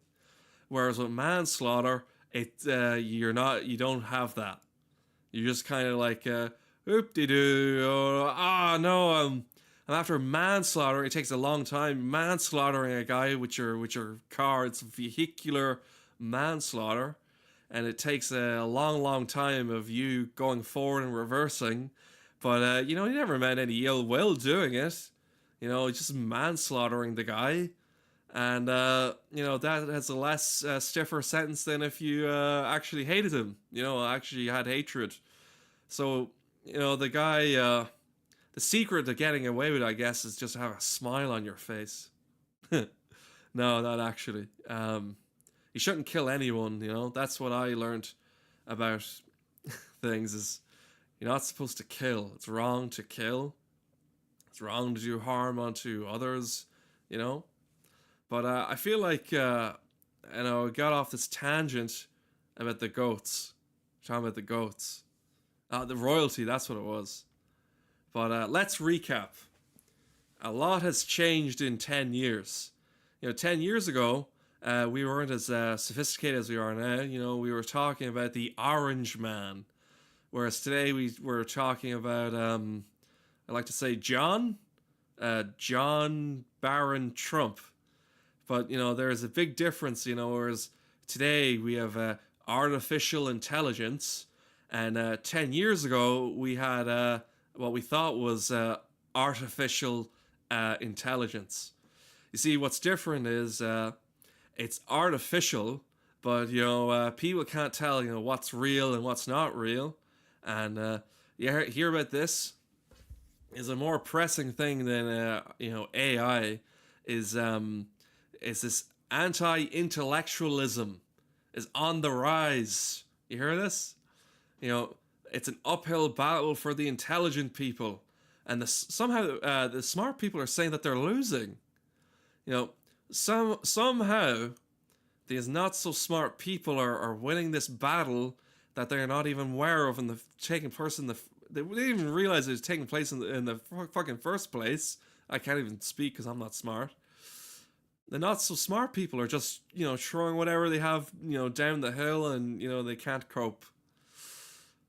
Whereas with manslaughter, you don't have that. You're just kind of like oop-de-doo, no, I'm after manslaughter. It takes a long time manslaughtering a guy with your car. It's vehicular manslaughter, and it takes a long time of you going forward and reversing. But you never meant any ill will doing it. Just manslaughtering the guy. And, that has a less stiffer sentence than if you actually hated him, actually had hatred. So, the guy, the secret to getting away with it, I guess, is just have a smile on your face. No, not actually. You shouldn't kill anyone, That's what I learned about things is you're not supposed to kill. It's wrong to kill. It's wrong to do harm onto others, But I feel like, I got off this tangent about the goats. Talking about the goats. The royalty, that's what it was. But let's recap. A lot has changed in 10 years. 10 years ago, we weren't as sophisticated as we are now. We were talking about the Orange Man. Whereas today we're talking about, I like to say John Baron Trump. But, there's a big difference, whereas today we have artificial intelligence. And 10 years ago, we had what we thought was artificial intelligence. You see, what's different is it's artificial, but, people can't tell, what's real and what's not real. And you hear about this? Is a more pressing thing than, AI is this anti-intellectualism is on the rise. You hear this? It's an uphill battle for the intelligent people, and somehow the smart people are saying that they're losing. Somehow these not so smart people are winning this battle that they're not even aware of, and taking place in they didn't even realize it was taking place in the fucking first place. I can't even speak because I'm not smart. The not so smart people are just throwing whatever they have down the hill, and they can't cope.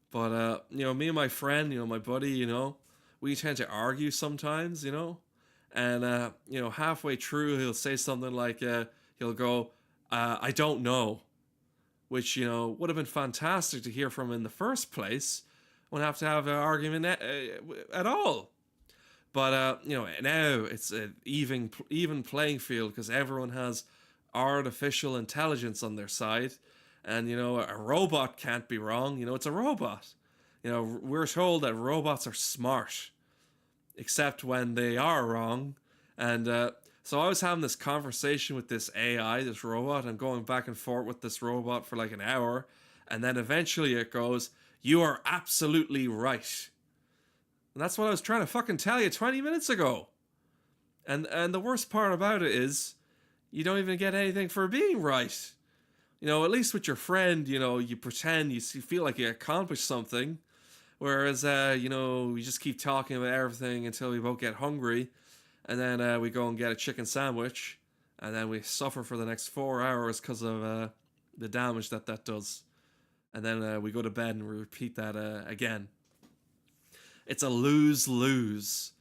But me and my friend, my buddy, we tend to argue sometimes, and halfway through he'll say something like he'll go, I don't know, which would have been fantastic to hear from him in the first place. Won't have to have an argument at all. But now it's an even playing field because everyone has artificial intelligence on their side, and a robot can't be wrong. It's a robot. We're told that robots are smart, except when they are wrong. And so I was having this conversation with this AI, this robot, and going back and forth with this robot for like an hour, and then eventually it goes, "You are absolutely right." And that's what I was trying to fucking tell you 20 minutes ago. And the worst part about it is you don't even get anything for being right. You know, at least with your friend, you know, you pretend you feel like you accomplished something. Whereas, you know, we just keep talking about everything until we both get hungry. And then we go and get a chicken sandwich. And then we suffer for the next 4 hours because of the damage that does. And then we go to bed and we repeat that again. It's a lose-lose.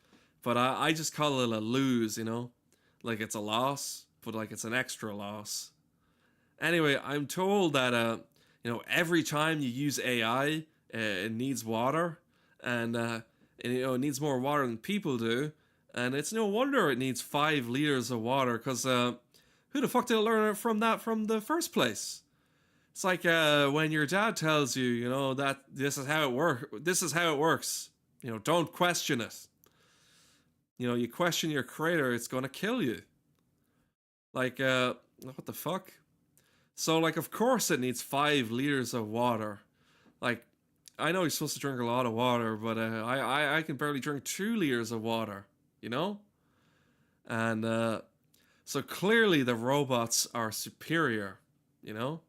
But I just call it a lose, you know? Like it's a loss, but like it's an extra loss. Anyway, I'm told that, you know, every time you use AI, it needs water. And you know, it needs more water than people do. And it's no wonder it needs 5 liters of water, because who the fuck did it learn it from that from the first place? It's like when your dad tells you, you know, that this is how it works. This is how it works. You know, don't question it. You know, you question your creator, it's gonna kill you. Like, what the fuck? So, like, of course it needs 5 liters of water. Like, I know you're supposed to drink a lot of water, but I can barely drink 2 liters of water. You know, and so clearly the robots are superior. You know,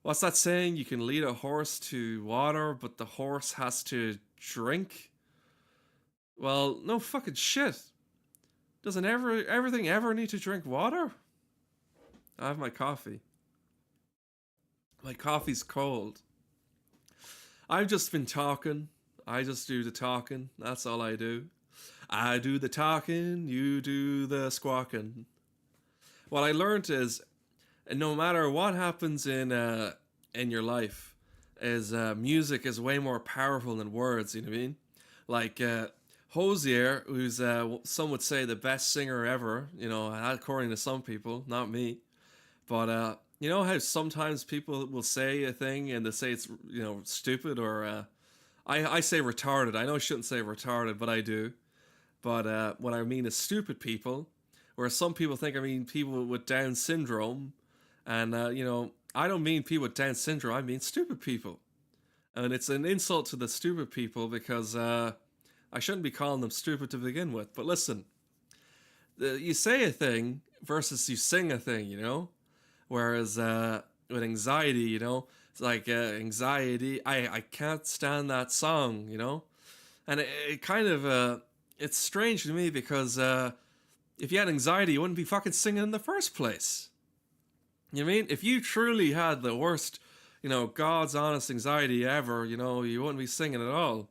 what's that saying? You can lead a horse to water, but the horse has to drink. Well, no fucking shit. Doesn't everything ever need to drink water? I have my coffee. My coffee's cold. I've just been talking. I just do the talking. That's all I do. I do the talking, you do the squawking. What I learned is, no matter what happens in your life, is music is way more powerful than words. You know what I mean? Like Hosier, who's some would say the best singer ever. You know, according to some people, not me. But you know how sometimes people will say a thing and they say it's, you know, stupid, or I say retarded. I know I shouldn't say retarded, but I do. But what I mean is stupid people, where some people think I mean people with Down syndrome. And, you know, I don't mean people with Down syndrome, I mean stupid people. And it's an insult to the stupid people, because I shouldn't be calling them stupid to begin with. But listen, you say a thing versus you sing a thing, you know? Whereas with anxiety, you know, it's like anxiety, I can't stand that song, you know? And it kind of, it's strange to me, because if you had anxiety, you wouldn't be fucking singing in the first place. You know what I mean? If you truly had the worst, you know, God's honest anxiety ever, you know, you wouldn't be singing at all.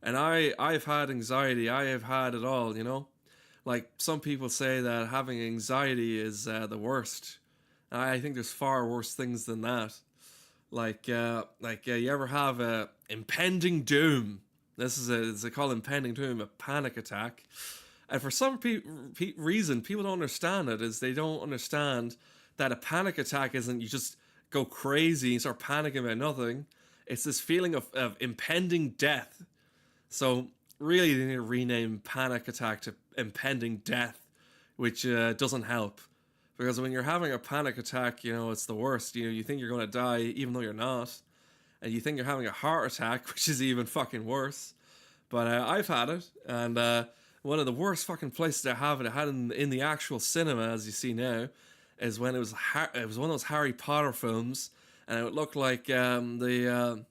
And I've had anxiety. I have had it all, you know? Like, some people say that having anxiety is the worst. I think there's far worse things than that. Like you ever have a impending doom? They call impending doom a panic attack. And for some reason, people don't understand it. Is they don't understand that a panic attack isn't you just go crazy and start panicking about nothing. It's this feeling of impending death. So really, they need to rename panic attack to impending death, which doesn't help. Because when you're having a panic attack, you know, it's the worst. You know, you think you're going to die even though you're not. And you think you're having a heart attack, which is even fucking worse. But I've had it. And one of the worst fucking places I have it, I had it in the actual cinema, as you see now, is when it was one of those Harry Potter films. And it looked like the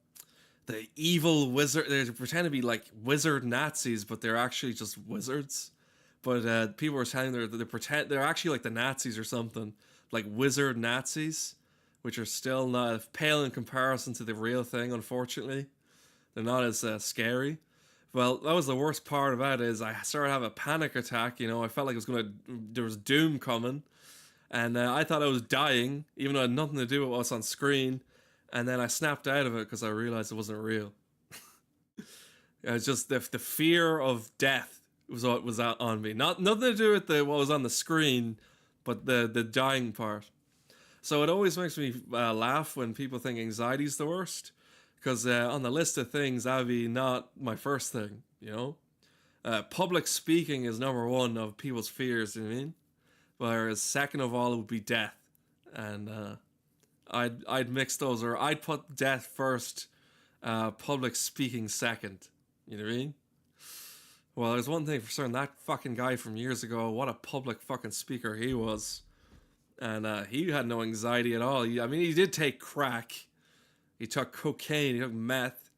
evil wizard. They pretend to be like wizard Nazis, but they're actually just wizards. But people were telling they're actually like the Nazis or something, like wizard Nazis, which are still not pale in comparison to the real thing. Unfortunately, they're not as scary. Well, that was the worst part about it. Is I started to have a panic attack. You know, I felt like there was doom coming, and I thought I was dying, even though it had nothing to do with what's on screen. And then I snapped out of it because I realized it wasn't real. It was just the fear of death was what was out on me. Nothing to do with what was on the screen, but the dying part. So it always makes me laugh when people think anxiety is the worst, because on the list of things, that would be not my first thing, you know? Public speaking is number one of people's fears, you know what I mean? Whereas second of all, it would be death. And I'd mix those, or I'd put death first, public speaking second. You know what I mean? Well, there's one thing for certain. That fucking guy from years ago, what a public fucking speaker he was. And he had no anxiety at all. I mean, he did take crack. He took cocaine. He took meth.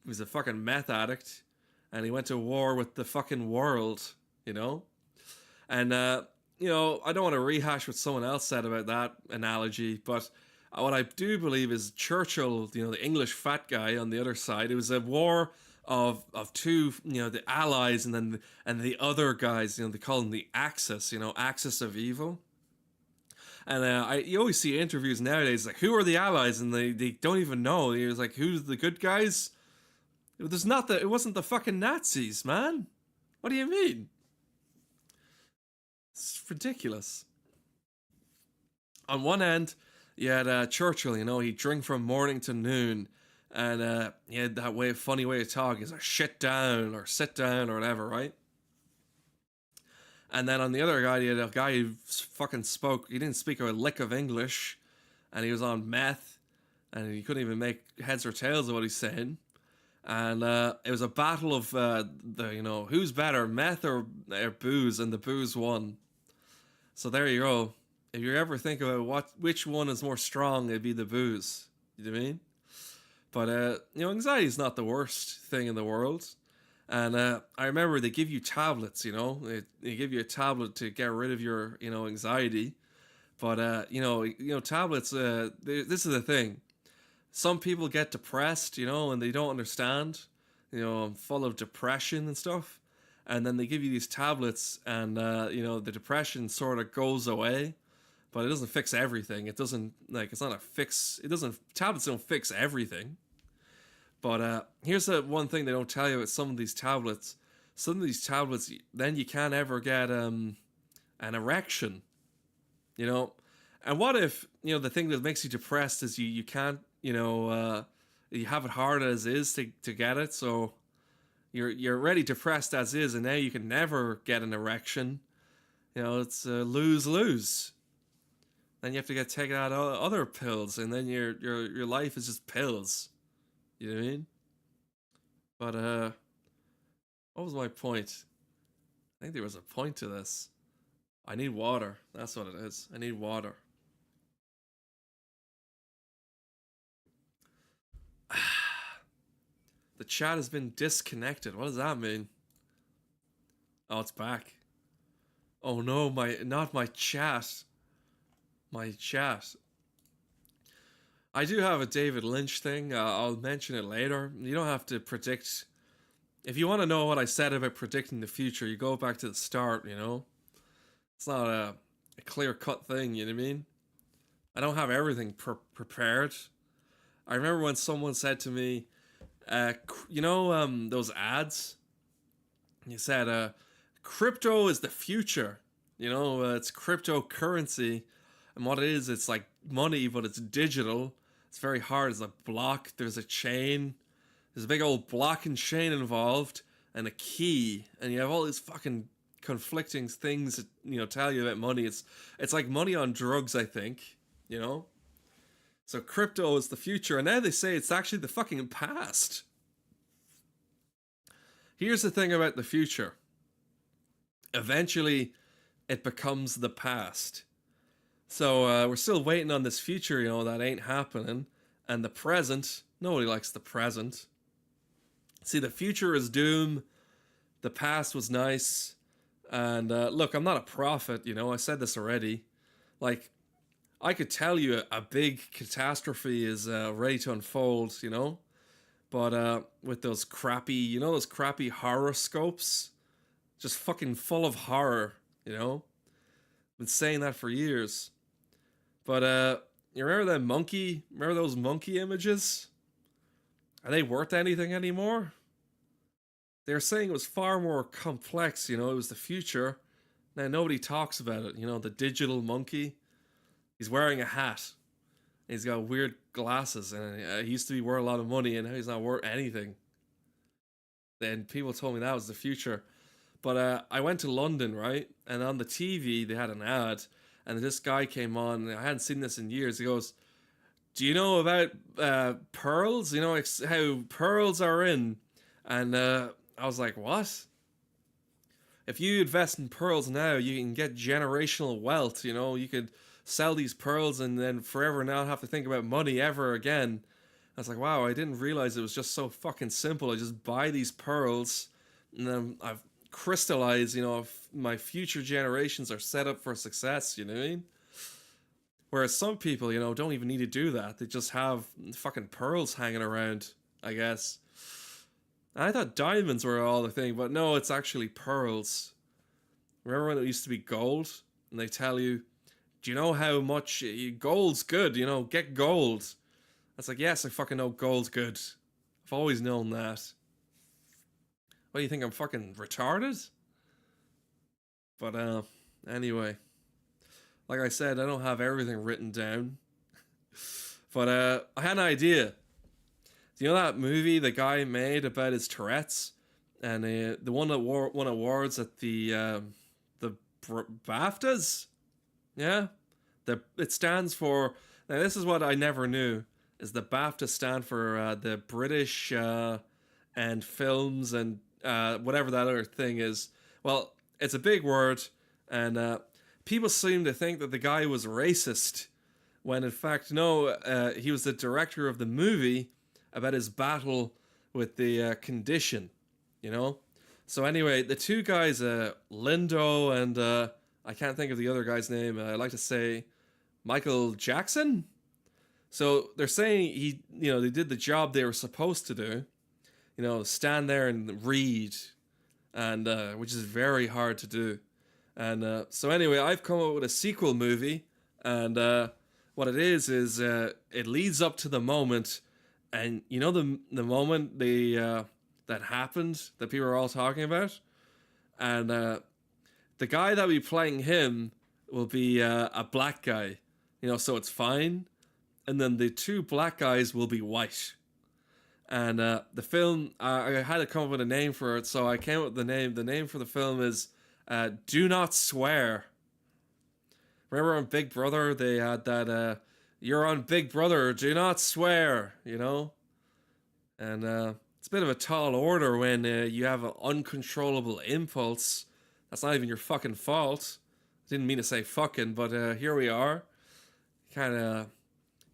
He was a fucking meth addict. And he went to war with the fucking world, you know? And, I don't want to rehash what someone else said about that analogy, but what I do believe is Churchill, the English fat guy on the other side, it was a war of two, the allies and the other guys, they call them the Axis, Axis of evil. And you always see interviews nowadays like, who are the allies? And they don't even know. He was like, who's the good guys? It wasn't the fucking Nazis, man. What do you mean? It's ridiculous. On one end, you had Churchill. He'd drink from morning to noon, and he had that funny way of talking. He's like, "Shit down" or "sit down" or whatever, right? And then on the other guy, you had a guy who fucking spoke. He didn't speak a lick of English, and he was on meth, and he couldn't even make heads or tails of what he's saying. And it was a battle of who's better, meth or booze, and the booze won. So there you go. If you ever think about which one is more strong, it'd be the booze. You know what I mean? But anxiety is not the worst thing in the world. And I remember they give you tablets. They give you a tablet to get rid of your anxiety. But tablets. This is the thing. Some people get depressed, and they don't understand. I'm full of depression and stuff. And then they give you these tablets, and the depression sort of goes away, but it doesn't fix everything. It doesn't it's not a fix. It doesn't. Tablets don't fix everything. But here's the one thing they don't tell you about some of these tablets. Some of these tablets, then you can't ever get an erection. And what if the thing that makes you depressed is you can't you have it hard as is to get it, so you're already depressed as is, and now you can never get an erection. It's lose lose. Then you have to get taken out other pills, and then your life is just pills. You know what I mean? But what was my point? I think there was a point to this. I need water. That's what it is. I need water. The chat has been disconnected. What does that mean? Oh, it's back. Oh no, not my chat. My chat. I do have a David Lynch thing. I'll mention it later. You don't have to predict. If you want to know what I said about predicting the future, you go back to the start, It's not a clear-cut thing, you know what I mean? I don't have everything prepared. I remember when someone said to me, those ads? You said, crypto is the future. It's cryptocurrency. And what it is, it's like money, but it's digital. It's very hard. It's a block. There's a chain. There's a big old block and chain involved, and a key. And you have all these fucking conflicting things that, tell you about money. It's like money on drugs, I think. So crypto is the future, and now they say it's actually the fucking past. Here's the thing about the future. Eventually, it becomes the past. So we're still waiting on this future, that ain't happening. And the present, nobody likes the present. See, the future is doom. The past was nice. And look, I'm not a prophet, I said this already. Like, I could tell you a big catastrophe is ready to unfold, But with those crappy, those crappy horoscopes, just fucking full of horror, Been saying that for years. But you remember that monkey? Remember those monkey images? Are they worth anything anymore? They were saying it was far more complex, it was the future. Now nobody talks about it, the digital monkey. He's wearing a hat. He's got weird glasses, and he used to be worth a lot of money, and now he's not worth anything. Then people told me that was the future. But I went to London, right? And on the TV, they had an ad, and this guy came on, and I hadn't seen this in years. He goes, do you know about pearls? How pearls are in? And I was like, what? If you invest in pearls now, you can get generational wealth. You know, you could sell these pearls and then forever not have to think about money ever again. I was like, wow, I didn't realize it was just so fucking simple. I just buy these pearls and then I've crystallized, you know, my future generations are set up for success, you know what I mean? Whereas some people, you know, don't even need to do that. They just have fucking pearls hanging around, I guess. I thought diamonds were all the thing, but no, it's actually pearls. Remember when it used to be gold? And they tell you, do you know how much gold's good? You know, get gold. It's like, yes, I fucking know gold's good. I've always known that. What do you think? I'm fucking retarded? But anyway, like I said, I don't have everything written down. But I had an idea. Do you know that movie the guy made about his Tourette's, and the one that won awards at the BAFTAs? Yeah, it stands for. Now this is what I never knew: is the BAFTA stand for the British and films and whatever that other thing is. Well, it's a big word, and people seem to think that the guy was racist, when in fact no, he was the director of the movie about his battle with the condition, you know. So anyway, the two guys, Lindo and I can't think of the other guy's name. I like to say Michael Jackson. So they're saying they did the job they were supposed to do, you know, stand there and read, and which is very hard to do. And so anyway, I've come up with a sequel movie, and what it is it leads up to the moment, and you know the moment that happened that people are all talking about, and the guy that will be playing him will be a black guy, you know, so it's fine, and then the two black guys will be white. And the film, I had to come up with a name for it, so I came up with the name. The name for the film is Do Not Swear. Remember on Big Brother, they had that, you're on Big Brother, do not swear, you know? And it's a bit of a tall order when you have an uncontrollable impulse. That's not even your fucking fault. Didn't mean to say fucking, but here we are. Kind of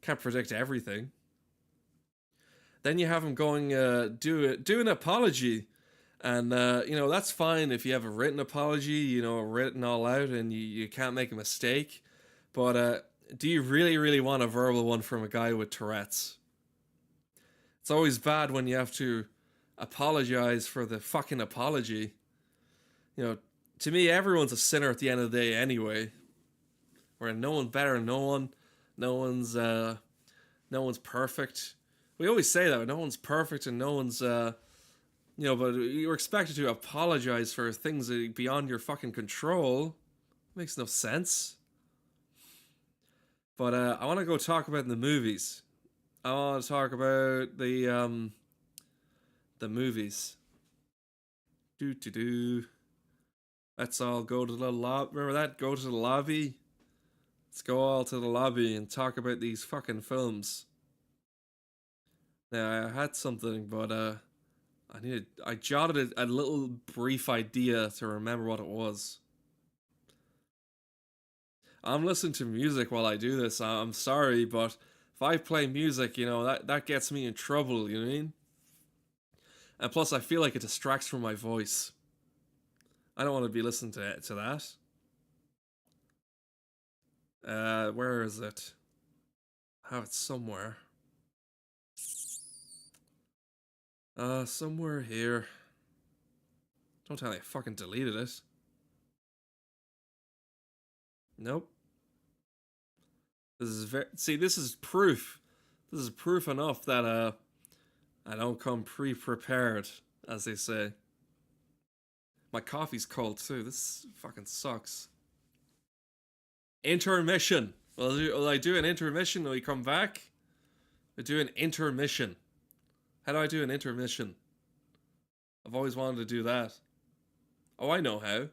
can't predict everything. Then you have him going do an apology, and you know that's fine if you have a written apology, you know, written all out, and you can't make a mistake. But do you really want a verbal one from a guy with Tourette's? It's always bad when you have to apologize for the fucking apology. You know, to me, everyone's a sinner at the end of the day anyway. Where no one's better than no one, no one's perfect. We always say that no one's perfect and no one's but you're expected to apologize for things that are beyond your fucking control. Makes no sense. But I want to go talk about the movies. I want to talk about the movies. Do do do. Let's all go to the lobby. Remember that? Go to the lobby. Let's go all to the lobby and talk about these fucking films. Now I had something, but I jotted a little brief idea to remember what it was. I'm listening to music while I do this. I'm sorry, but if I play music, you know, that gets me in trouble, you know what I mean? And plus I feel like it distracts from my voice. I don't want to be listening to that. Where is it? I have it somewhere. Somewhere here. Don't tell me I fucking deleted it. Nope. This is this is proof. This is proof enough that I don't come pre-prepared, as they say. My coffee's cold too. This fucking sucks. Intermission. Will I do an intermission when we come back? I do an intermission. How do I do an intermission? I've always wanted to do that. Oh, I know how.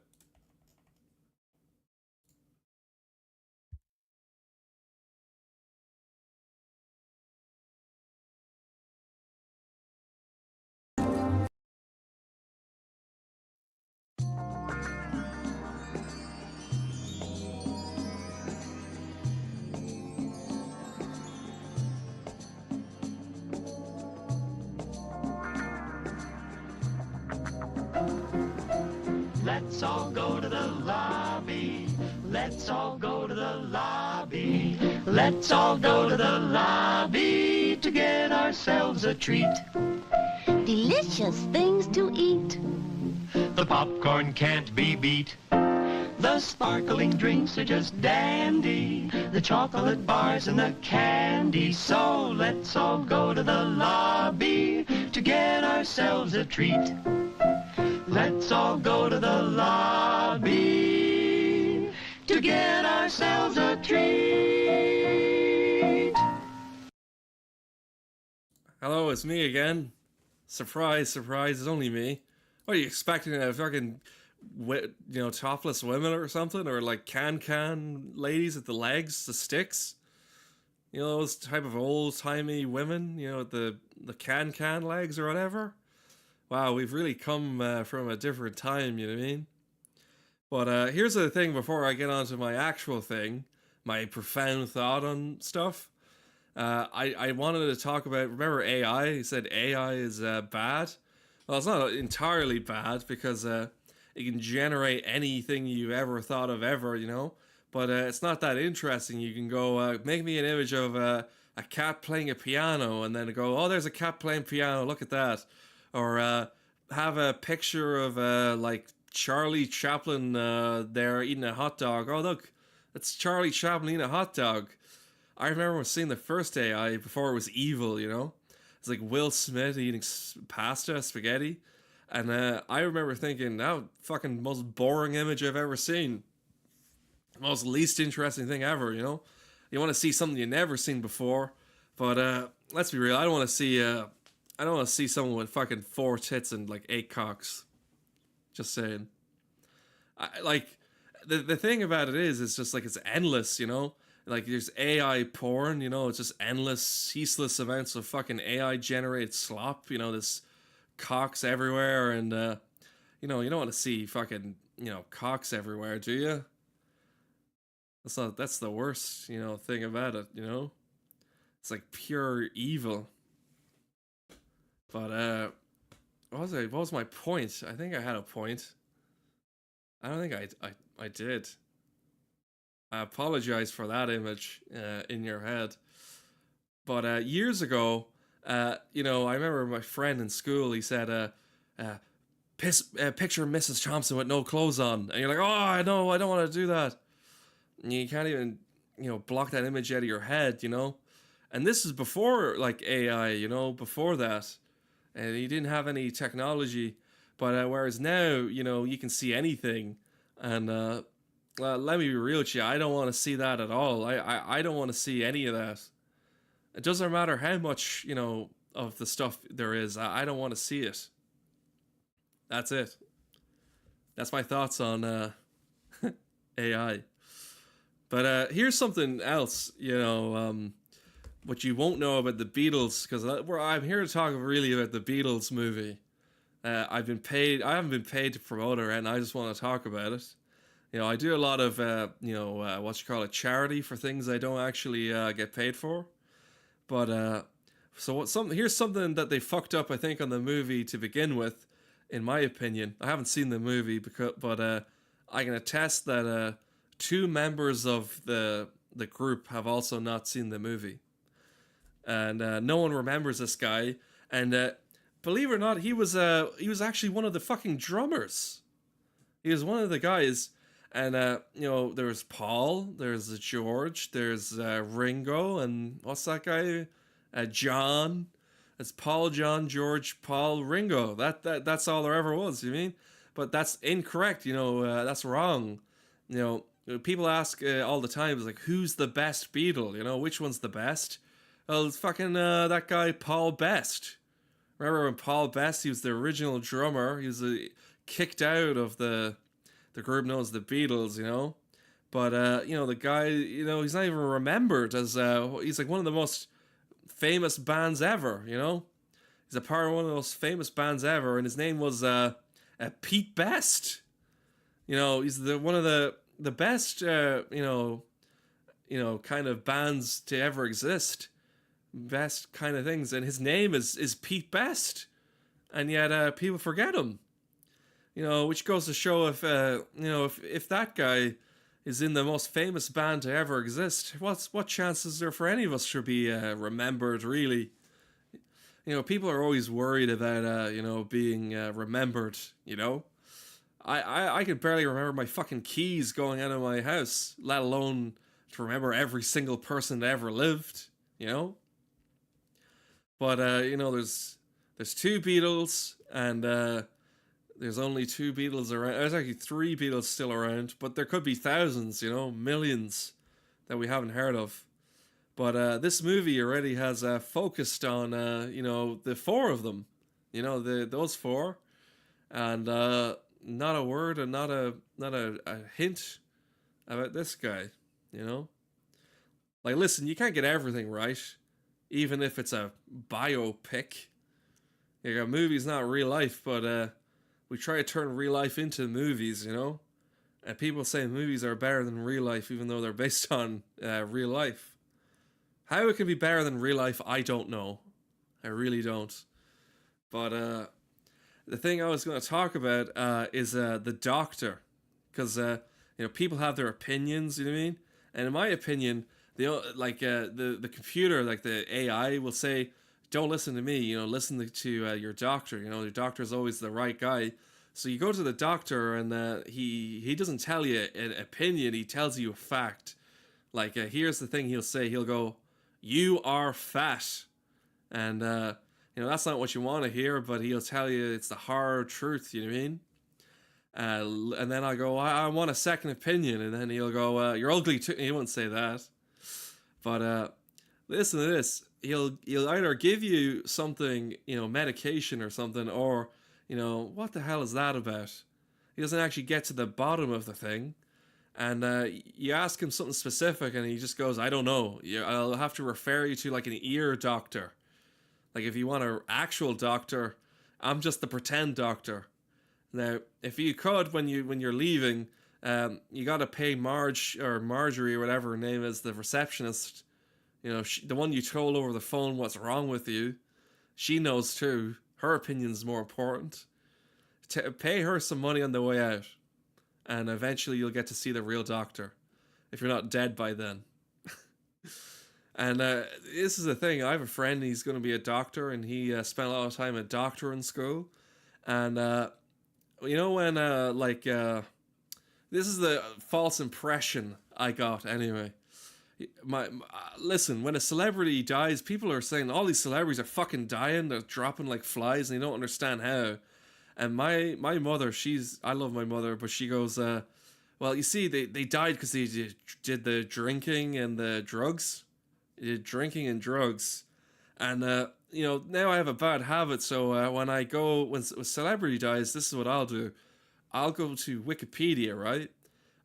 Let's all go to the lobby. Let's all go to the lobby. Let's all go to the lobby to get ourselves a treat. Delicious things to eat. The popcorn can't be beat. The sparkling drinks are just dandy. The chocolate bars and the candy. So let's all go to the lobby to get ourselves a treat. Let's all go to the lobby to get ourselves a treat. Hello, it's me again. Surprise, surprise, it's only me. What are you expecting? A fucking, topless women or something? Or like can ladies with the legs, the sticks? You know, those type of old-timey women, with the can legs or whatever? Wow, we've really come from a different time, you know what I mean? But here's the thing before I get on to my actual thing, my profound thought on stuff. I wanted to talk about, remember AI? He said AI is bad. Well, it's not entirely bad because it can generate anything you ever thought of ever, But it's not that interesting. You can go, make me an image of a cat playing a piano and then go, oh, there's a cat playing piano, look at that. Or have a picture of like Charlie Chaplin there eating a hot dog. Oh, look, it's Charlie Chaplin eating a hot dog. I remember seeing the first AI before it was evil, It's like Will Smith eating pasta, spaghetti. And I remember thinking, that fucking most boring image I've ever seen. Most least interesting thing ever, You want to see something you've never seen before. But let's be real, I don't want to see someone with fucking 4 tits and like 8 cocks. Just saying. The thing about it is, it's just like it's endless, Like there's AI porn, it's just endless, ceaseless amounts of fucking AI generated slop, this cocks everywhere, and you don't want to see fucking, cocks everywhere, do you? That's the worst, thing about it, It's like pure evil. But what was my point? I think I had a point. I don't think I did. I apologize for that image in your head. But years ago, I remember my friend in school. He said, "Picture Mrs. Thompson with no clothes on," and you're like, "Oh, I know, I don't want to do that." And you can't even, block that image out of your head, And this is before like AI, before that, and he didn't have any technology. But whereas now, you can see anything, and let me be real with you, I don't want to see that at all. I don't want to see any of that. It doesn't matter how much, of the stuff there is. I don't want to see it. That's it. That's my thoughts on AI. But here's something else, what you won't know about the Beatles, because I'm here to talk really about the Beatles movie. I haven't been paid to promote it, and I just want to talk about it. I do a lot of, charity for things I don't actually get paid for. But here's something that they fucked up, I think, on the movie to begin with, in my opinion. I haven't seen the movie, but I can attest that 2 members of the group have also not seen the movie, and no one remembers this guy. And believe it or not, he was actually one of the fucking drummers. He was one of the guys. And, there's Paul, there's George, there's Ringo, and what's that guy? John. It's Paul, John, George, Paul, Ringo. That's all there ever was, you mean? But that's incorrect, that's wrong. People ask all the time, it's like, who's the best Beatle? Which one's the best? Well, it's fucking that guy, Paul Best. Remember when Paul Best, he was the original drummer. He was kicked out of the group known as the Beatles, But, the guy, he's not even remembered as, he's like one of the most famous bands ever, He's a part of one of the most famous bands ever, and his name was Pete Best. He's one of the best, kind of bands to ever exist. Best kind of things, and his name is Pete Best. And yet people forget him. which goes to show if that guy is in the most famous band to ever exist, what chances is there for any of us to be remembered? Really, people are always worried about being remembered. I could barely remember my fucking keys going out of my house, let alone to remember every single person that ever lived. You know, but there's two Beatles, and there's only two Beatles around. There's actually three Beatles still around, but there could be thousands, millions that we haven't heard of. But this movie already has focused on the four of them, those four, and not a word and not a hint about this guy. You know, like listen, you can't get everything right, even if it's a biopic. Like a movie's not real life, but we try to turn real life into movies, and people say movies are better than real life, even though they're based on real life. How it can be better than real life, I don't know. I really don't. But the thing I was going to talk about is the Doctor, because people have their opinions. You know what I mean? And in my opinion, the computer, like the AI, will say, "Don't listen to me. Listen to your doctor. Your doctor is always the right guy." So you go to the doctor, and he doesn't tell you an opinion. He tells you a fact. Like here's the thing he'll say. He'll go, "You are fat," and that's not what you want to hear, but he'll tell you it's the hard truth. You know what I mean? And then I go, I want a second opinion, and then he'll go, "You're ugly too." He won't say that, but listen to this. He'll either give you something, medication or something, or what the hell is that about? He doesn't actually get to the bottom of the thing. And you ask him something specific, and he just goes, "I don't know. I'll have to refer you to like an ear doctor. Like if you want an actual doctor, I'm just the pretend doctor." Now, if you could, when you're leaving, you got to pay Marjorie or whatever her name is, the receptionist. The one you told over the phone what's wrong with you. She knows too. Her opinion's more important. Pay her some money on the way out, and eventually you'll get to see the real doctor, if you're not dead by then. And this is the thing. I have a friend. He's going to be a doctor, and he spent a lot of time at doctoring school. And when this is the false impression I got anyway. Listen, when a celebrity dies, people are saying all these celebrities are fucking dying. They're dropping like flies, and they don't understand how. And my mother, I love my mother, but she goes, well, you see, they died because they did the drinking and the drugs. They did drinking and drugs. And, now I have a bad habit, so when a celebrity dies, this is what I'll do. I'll go to Wikipedia, right?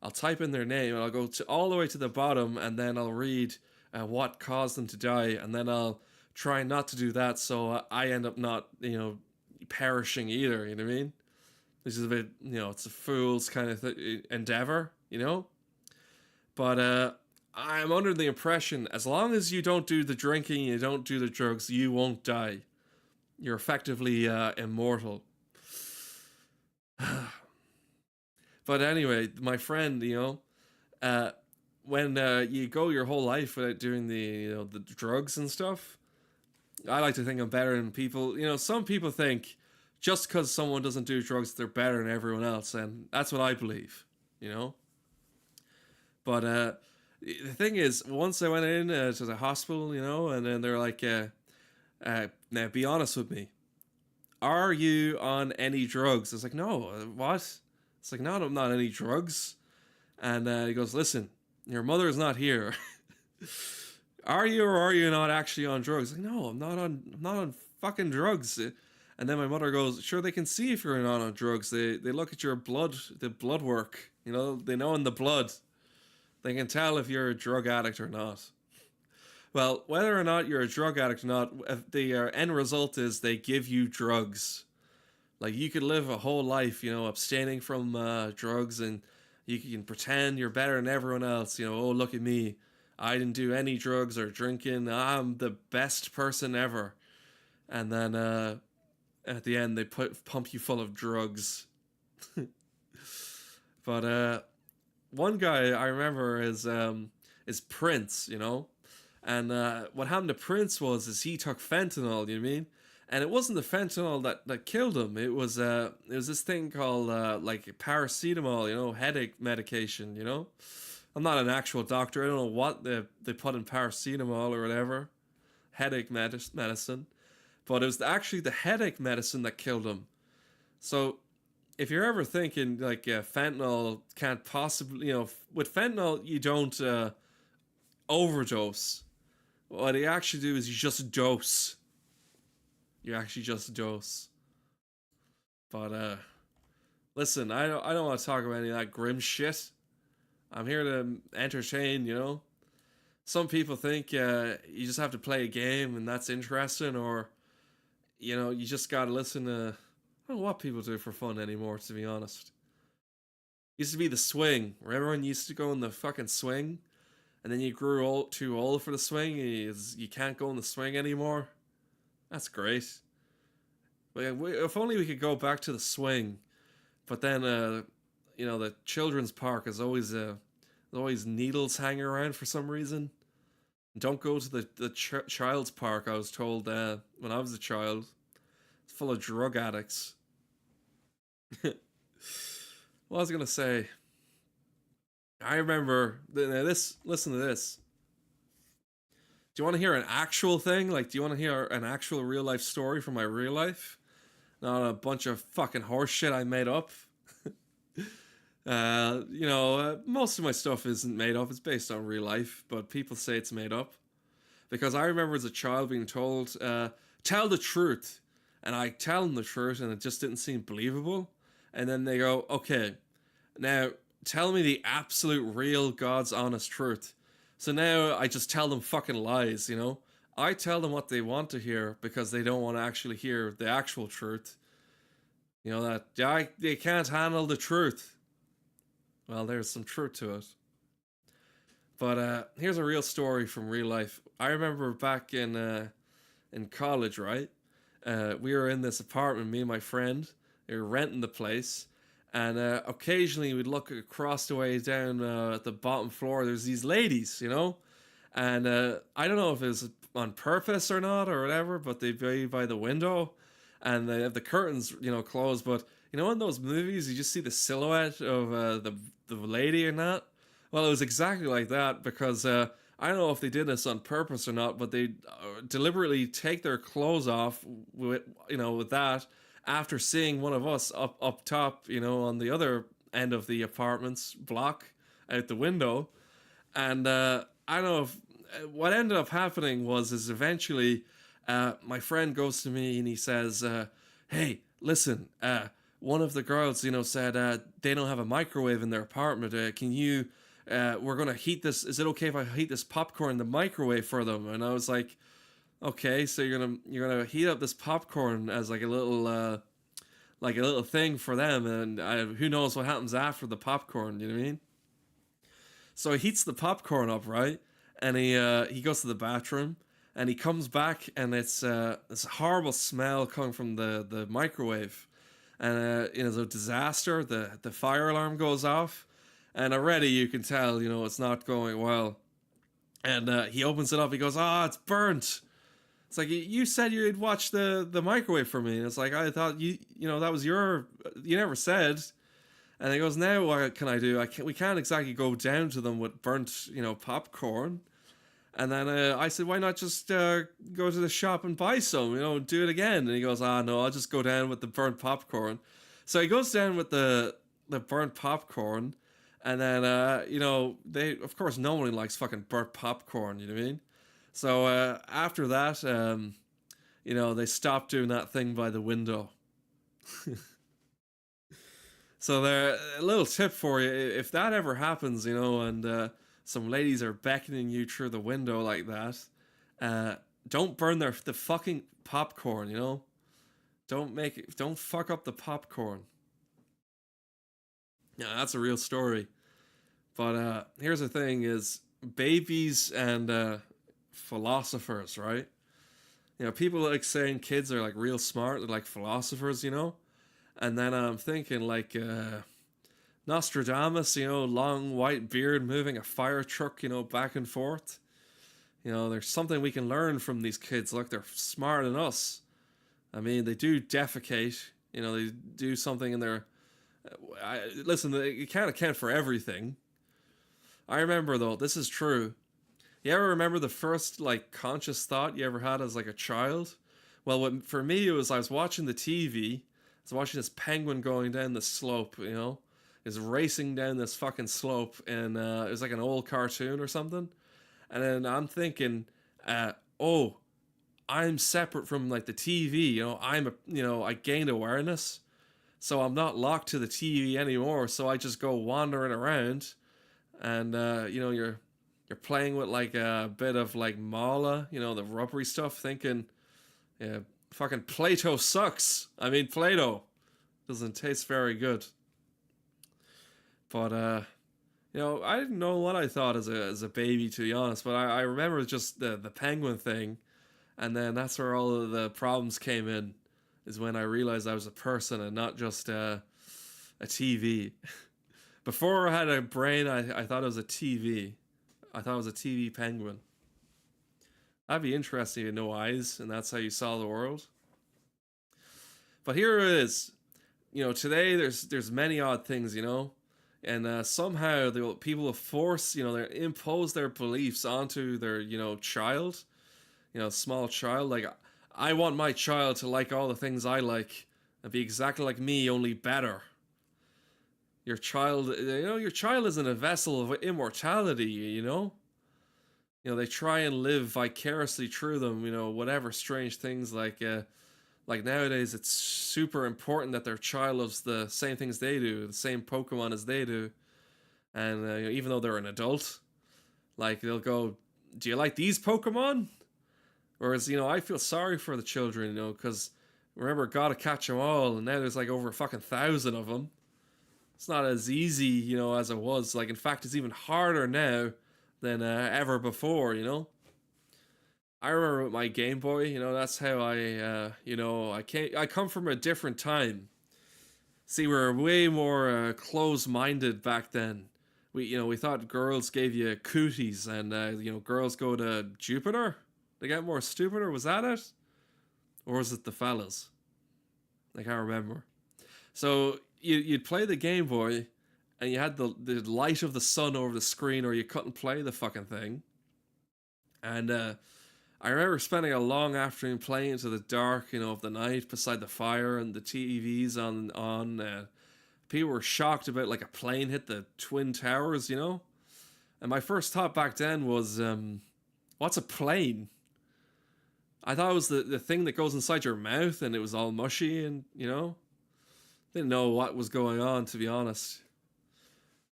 I'll type in their name, and I'll go all the way to the bottom, and then I'll read what caused them to die, and then I'll try not to do that, so I end up not, perishing either. You know what I mean? This is a bit, it's a fool's kind of endeavor, But I'm under the impression as long as you don't do the drinking, you don't do the drugs, you won't die. You're effectively immortal. But anyway, my friend, when you go your whole life without doing the drugs and stuff, I like to think I'm better than people. Some people think just because someone doesn't do drugs, they're better than everyone else, and that's what I believe. But the thing is, once I went in to the hospital, and then they're like, "Now be honest with me. Are you on any drugs?" I was like, "No, what?" It's like, "No, I'm not on any drugs." And he goes, "Listen, your mother is not here. Are you or are you not actually on drugs?" Like, "No, I'm not on fucking drugs." And then my mother goes, "Sure, they can see if you're not on drugs. They look at your blood, the blood work. They know in the blood. They can tell if you're a drug addict or not." Well, whether or not you're a drug addict or not, if the end result is they give you drugs. Like you could live a whole life, abstaining from drugs, and you can pretend you're better than everyone else. "Oh, look at me. I didn't do any drugs or drinking. I'm the best person ever." And then at the end, they pump you full of drugs. But one guy I remember is Prince, you know. And what happened to Prince was is he took fentanyl, you know what I mean? And it wasn't the fentanyl that killed him. It was this thing called like paracetamol, you know, headache medication, you know. I'm not an actual doctor. I don't know what they put in paracetamol or whatever, headache medicine, but it was actually the headache medicine that killed him. So if you're ever thinking like fentanyl can't possibly, you know, with fentanyl you don't overdose. What you actually do is you just dose. You actually just dose. But listen, I don't want to talk about any of that grim shit. I'm here to entertain, you know. Some people think you just have to play a game and that's interesting, or you know, you just gotta listen to. I don't know what people do for fun anymore, to be honest. Used to be the swing. Remember when you used to go in the fucking swing, and then you grew too old for the swing, and you can't go in the swing anymore? That's great. But yeah, if only we could go back to the swing. But then, you know, the children's park is always there's always needles hanging around for some reason. Don't go to the child's park. I was told when I was a child, it's full of drug addicts. What I was gonna say, I remember this. Listen to this. Do you want to hear an actual thing? Like, do you want to hear an actual real life story from my real life? Not a bunch of fucking horse shit I made up. You know, most of my stuff isn't made up. It's based on real life, but people say it's made up. Because I remember as a child being told, tell the truth. And I tell them the truth and it just didn't seem believable. And then they go, okay, now tell me the absolute real God's honest truth. So now I just tell them fucking lies, you know? I tell them what they want to hear because they don't want to actually hear the actual truth. You know, that they can't handle the truth. Well, there's some truth to it. But here's a real story from real life. I remember back in college, right? We were in this apartment, me and my friend. We were renting the place. And occasionally we'd look across the way down at the bottom floor. There's these ladies, you know? And I don't know if it was on purpose or not or whatever, but they'd be by the window. And they have the curtains, you know, closed. But, you know, in those movies, you just see the silhouette of the lady or not. Well, it was exactly like that because I don't know if they did this on purpose or not, but they deliberately take their clothes off with, you know, with that after seeing one of us up top, you know, on the other end of the apartment's block out the window. And I don't know if what ended up happening is eventually my friend goes to me and he says, hey, listen, one of the girls, you know, said they don't have a microwave in their apartment. Can you, we're going to heat this. Is it okay if I heat this popcorn in the microwave for them? And I was like, okay, so you're gonna heat up this popcorn as like a little thing for them, and who knows what happens after the popcorn? You know what I mean? So he heats the popcorn up, right? And he goes to the bathroom, and he comes back, and it's this horrible smell coming from the microwave, and you know, it's a disaster. The fire alarm goes off, and already you can tell, you know, it's not going well. And he opens it up. He goes, "Ah, it's burnt." It's like, you said you'd watch the microwave for me. And it's like, I thought you know, that was you never said. And he goes, now what can I do? We can't exactly go down to them with burnt, you know, popcorn. And then I said, why not just go to the shop and buy some, you know, do it again. And he goes, no, I'll just go down with the burnt popcorn. So he goes down with the burnt popcorn. And then, you know, of course, no one likes fucking burnt popcorn, you know what I mean? So after that, you know, they stopped doing that thing by the window. So there, a little tip for you: if that ever happens, you know, and some ladies are beckoning you through the window like that, don't burn the fucking popcorn. You know, don't fuck up the popcorn. Yeah, that's a real story. But here's the thing: is babies and philosophers, right? You know, people like saying kids are like real smart, they're like philosophers, you know? And then I'm thinking like Nostradamus, long white beard moving a fire truck, back and forth. There's something we can learn from these kids. Look, they're smarter than us. I mean, they do defecate. They do something in their. Listen, you can't account for everything. I remember though, this is true. You ever remember the first like conscious thought you ever had as like a child? Well, for me it was I was watching the TV. I was watching this penguin going down the slope. Is racing down this fucking slope, and it was like an old cartoon or something. And then I'm thinking, oh, I'm separate from like the TV. I gained awareness, so I'm not locked to the TV anymore. So I just go wandering around, and you're playing with like a bit of like mala, the rubbery stuff, thinking, yeah, fucking Play-Doh sucks. I mean, Play-Doh doesn't taste very good. But I didn't know what I thought as a baby, to be honest. But I remember just the penguin thing, and then that's where all of the problems came in. Is when I realized I was a person and not just a TV. Before I had a brain, I thought it was a TV. I thought it was a TV penguin. That'd be interesting to know eyes, and that's how you saw the world. But here it is. Today there's many odd things, and somehow people will force, they impose their beliefs onto their, child, small child. Like, I want my child to like all the things I like and be exactly like me, only better. Your child isn't a vessel of immortality. They try and live vicariously through them, whatever strange things like nowadays it's super important that their child loves the same things they do, the same Pokemon as they do. And even though they're an adult, like they'll go, "Do you like these Pokemon?" Whereas, I feel sorry for the children, because remember, gotta catch them all, and now there's like over a fucking 1,000 of them. It's not as easy, as it was. Like, in fact, it's even harder now than ever before. I remember with my Game Boy, that's how I come from a different time. See, we were way more close-minded back then. We thought girls gave you cooties, and girls go to Jupiter. They get more stupider. Was that it, or was it the fellas? I can't remember. So you'd play the Game Boy, and you had the light of the sun over the screen, or you couldn't play the fucking thing. And I remember spending a long afternoon playing into the dark, of the night beside the fire and the TVs on. People were shocked about like a plane hit the Twin Towers. And my first thought back then was, what's a plane? I thought it was the thing that goes inside your mouth, and it was all mushy, and didn't know what was going on, to be honest.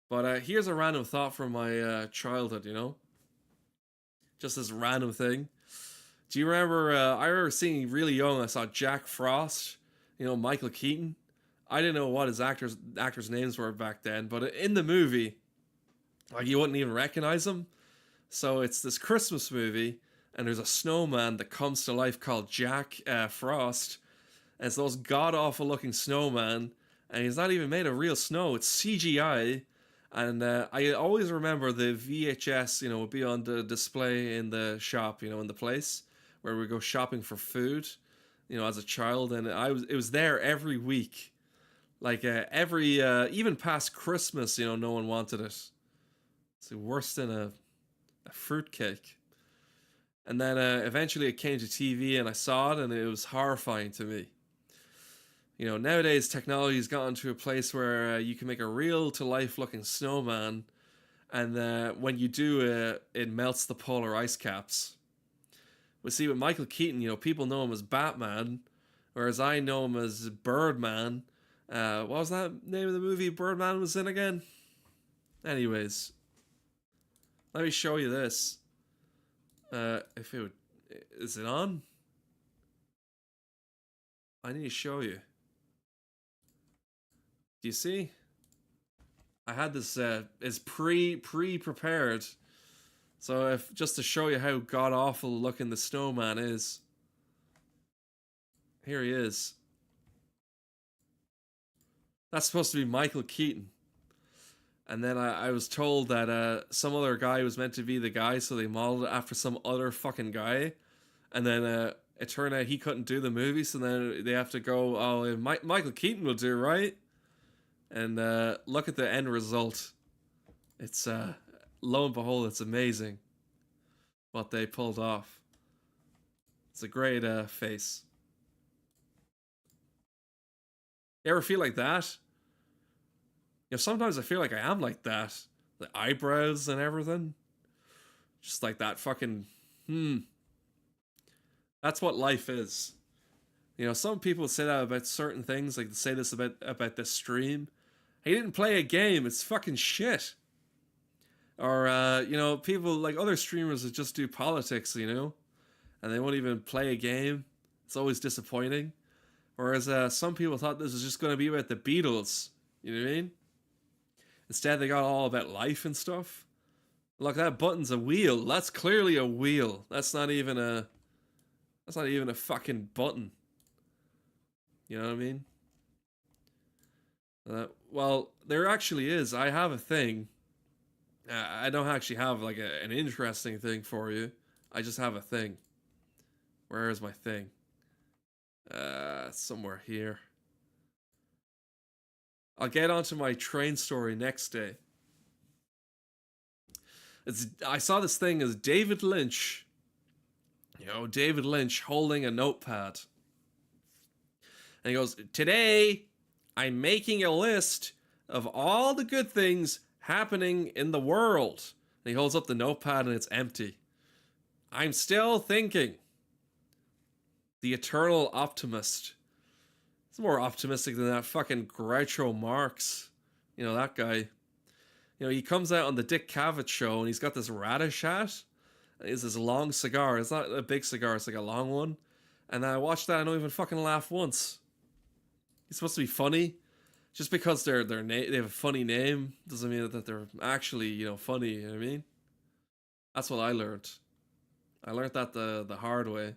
But here's a random thought from my childhood. Just this random thing. Do you remember? I remember seeing really young. I saw Jack Frost. Michael Keaton. I didn't know what his actors' names were back then, but in the movie, like, you wouldn't even recognize him. So it's this Christmas movie, and there's a snowman that comes to life called Jack Frost, and it's the most god awful looking snowman, and he's not even made of real snow. It's CGI. And I always remember the VHS, would be on the display in the shop, in the place where we go shopping for food, as a child, and it was there every week, like every even past Christmas, no one wanted it. It's worse than a fruitcake. And then eventually it came to TV, and I saw it, and it was horrifying to me. Nowadays technology's gotten to a place where you can make a real to life looking snowman, and when you do, it melts the polar ice caps. We see with Michael Keaton, people know him as Batman, whereas I know him as Birdman. What was that name of the movie Birdman was in again? Anyways, let me show you this. If it would, is it on? I need to show you. Do you see? I had this is pre-prepared. So if just to show you how god awful looking the snowman is. Here he is. That's supposed to be Michael Keaton. And then I was told that some other guy was meant to be the guy, so they modeled it after some other fucking guy. And then it turned out he couldn't do the movie, so then they have to go, oh, Michael Keaton will do, right? And look at the end result. It's, lo and behold, it's amazing what they pulled off. It's a great face. You ever feel like that? You know, sometimes I feel like I am like that. The eyebrows and everything. Just like that fucking, That's what life is. You know, some people say that about certain things, like they say this about this stream. He didn't play a game, it's fucking shit. Or, you know, people like other streamers that just do politics, you know? And they won't even play a game. It's always disappointing. Whereas some people thought this was just going to be about the Beatles. You know what I mean? Instead, they got all about life and stuff. Look, that button's a wheel. That's clearly a wheel. That's not even a fucking button. You know what I mean? Well, there actually is. I have a thing. I don't actually have like an interesting thing for you. I just have a thing. Where is my thing? Somewhere here. I'll get onto my train story next day. I saw this thing as David Lynch. You know, David Lynch holding a notepad. And he goes, "Today, I'm making a list of all the good things happening in the world." And he holds up the notepad and it's empty. "I'm still thinking." The eternal optimist. He's more optimistic than that fucking Groucho Marx. You know, that guy. You know, he comes out on the Dick Cavett show and he's got this radish hat. It's this long cigar. It's not a big cigar, it's like a long one. And I watched that, I don't even fucking laugh once. He's supposed to be funny. Just because they have a funny name doesn't mean that they're actually, you know, funny, you know what I mean? That's what I learned. I learned that the hard way.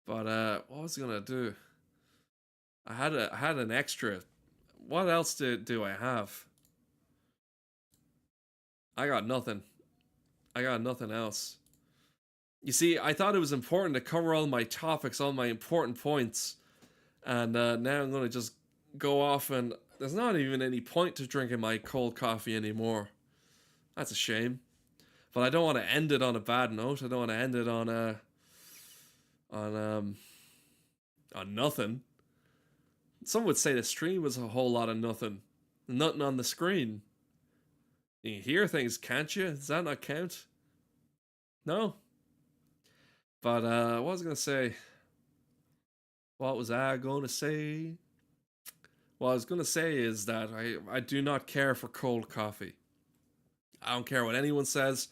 But what was I gonna do? I had an extra. What else do I have? I got nothing. I got nothing else. You see, I thought it was important to cover all my topics, all my important points, and now I'm gonna just go off, and there's not even any point to drinking my cold coffee anymore. That's a shame. But I don't want to end it on a bad note. I don't want to end it on nothing. Some would say the stream was a whole lot of nothing. Nothing on the screen. You can hear things, can't you? Does that not count? No. But what was I gonna say? What was I gonna say? What I was gonna say is that I do not care for cold coffee. I don't care what anyone says.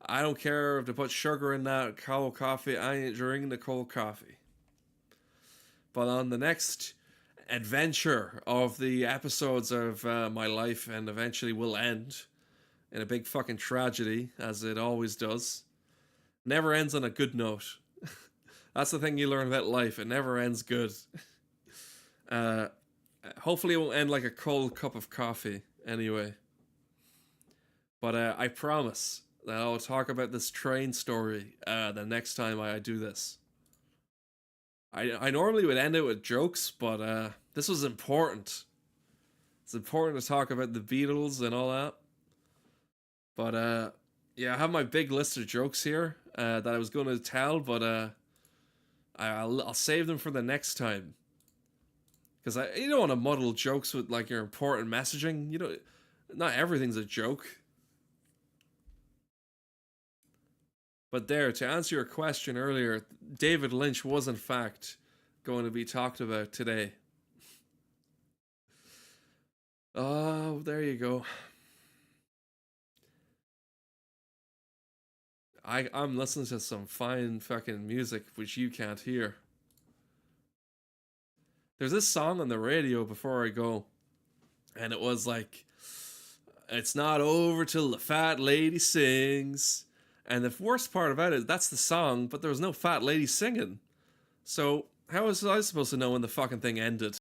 I don't care if they put sugar in that cold coffee. I ain't drinking the cold coffee. But on the next adventure of the episodes of my life, and eventually will end in a big fucking tragedy, as it always does. Never ends on a good note. That's the thing you learn about life. It never ends good. Hopefully it won't end like a cold cup of coffee anyway. But I promise that I'll talk about this train story the next time I do this. I normally would end it with jokes, but this was important. It's important to talk about the Beatles and all that. But yeah, I have my big list of jokes here that I was going to tell, but I'll save them for the next time. Because you don't want to muddle jokes with like your important messaging. You know, not everything's a joke. But there, to answer your question earlier, David Lynch was in fact going to be talked about today. Oh, there you go. I'm listening to some fine fucking music which you can't hear. There's this song on the radio before I go, and it was like, "It's not over till the fat lady sings." And the worst part about it, that's the song, but there was no fat lady singing. So how was I supposed to know when the fucking thing ended?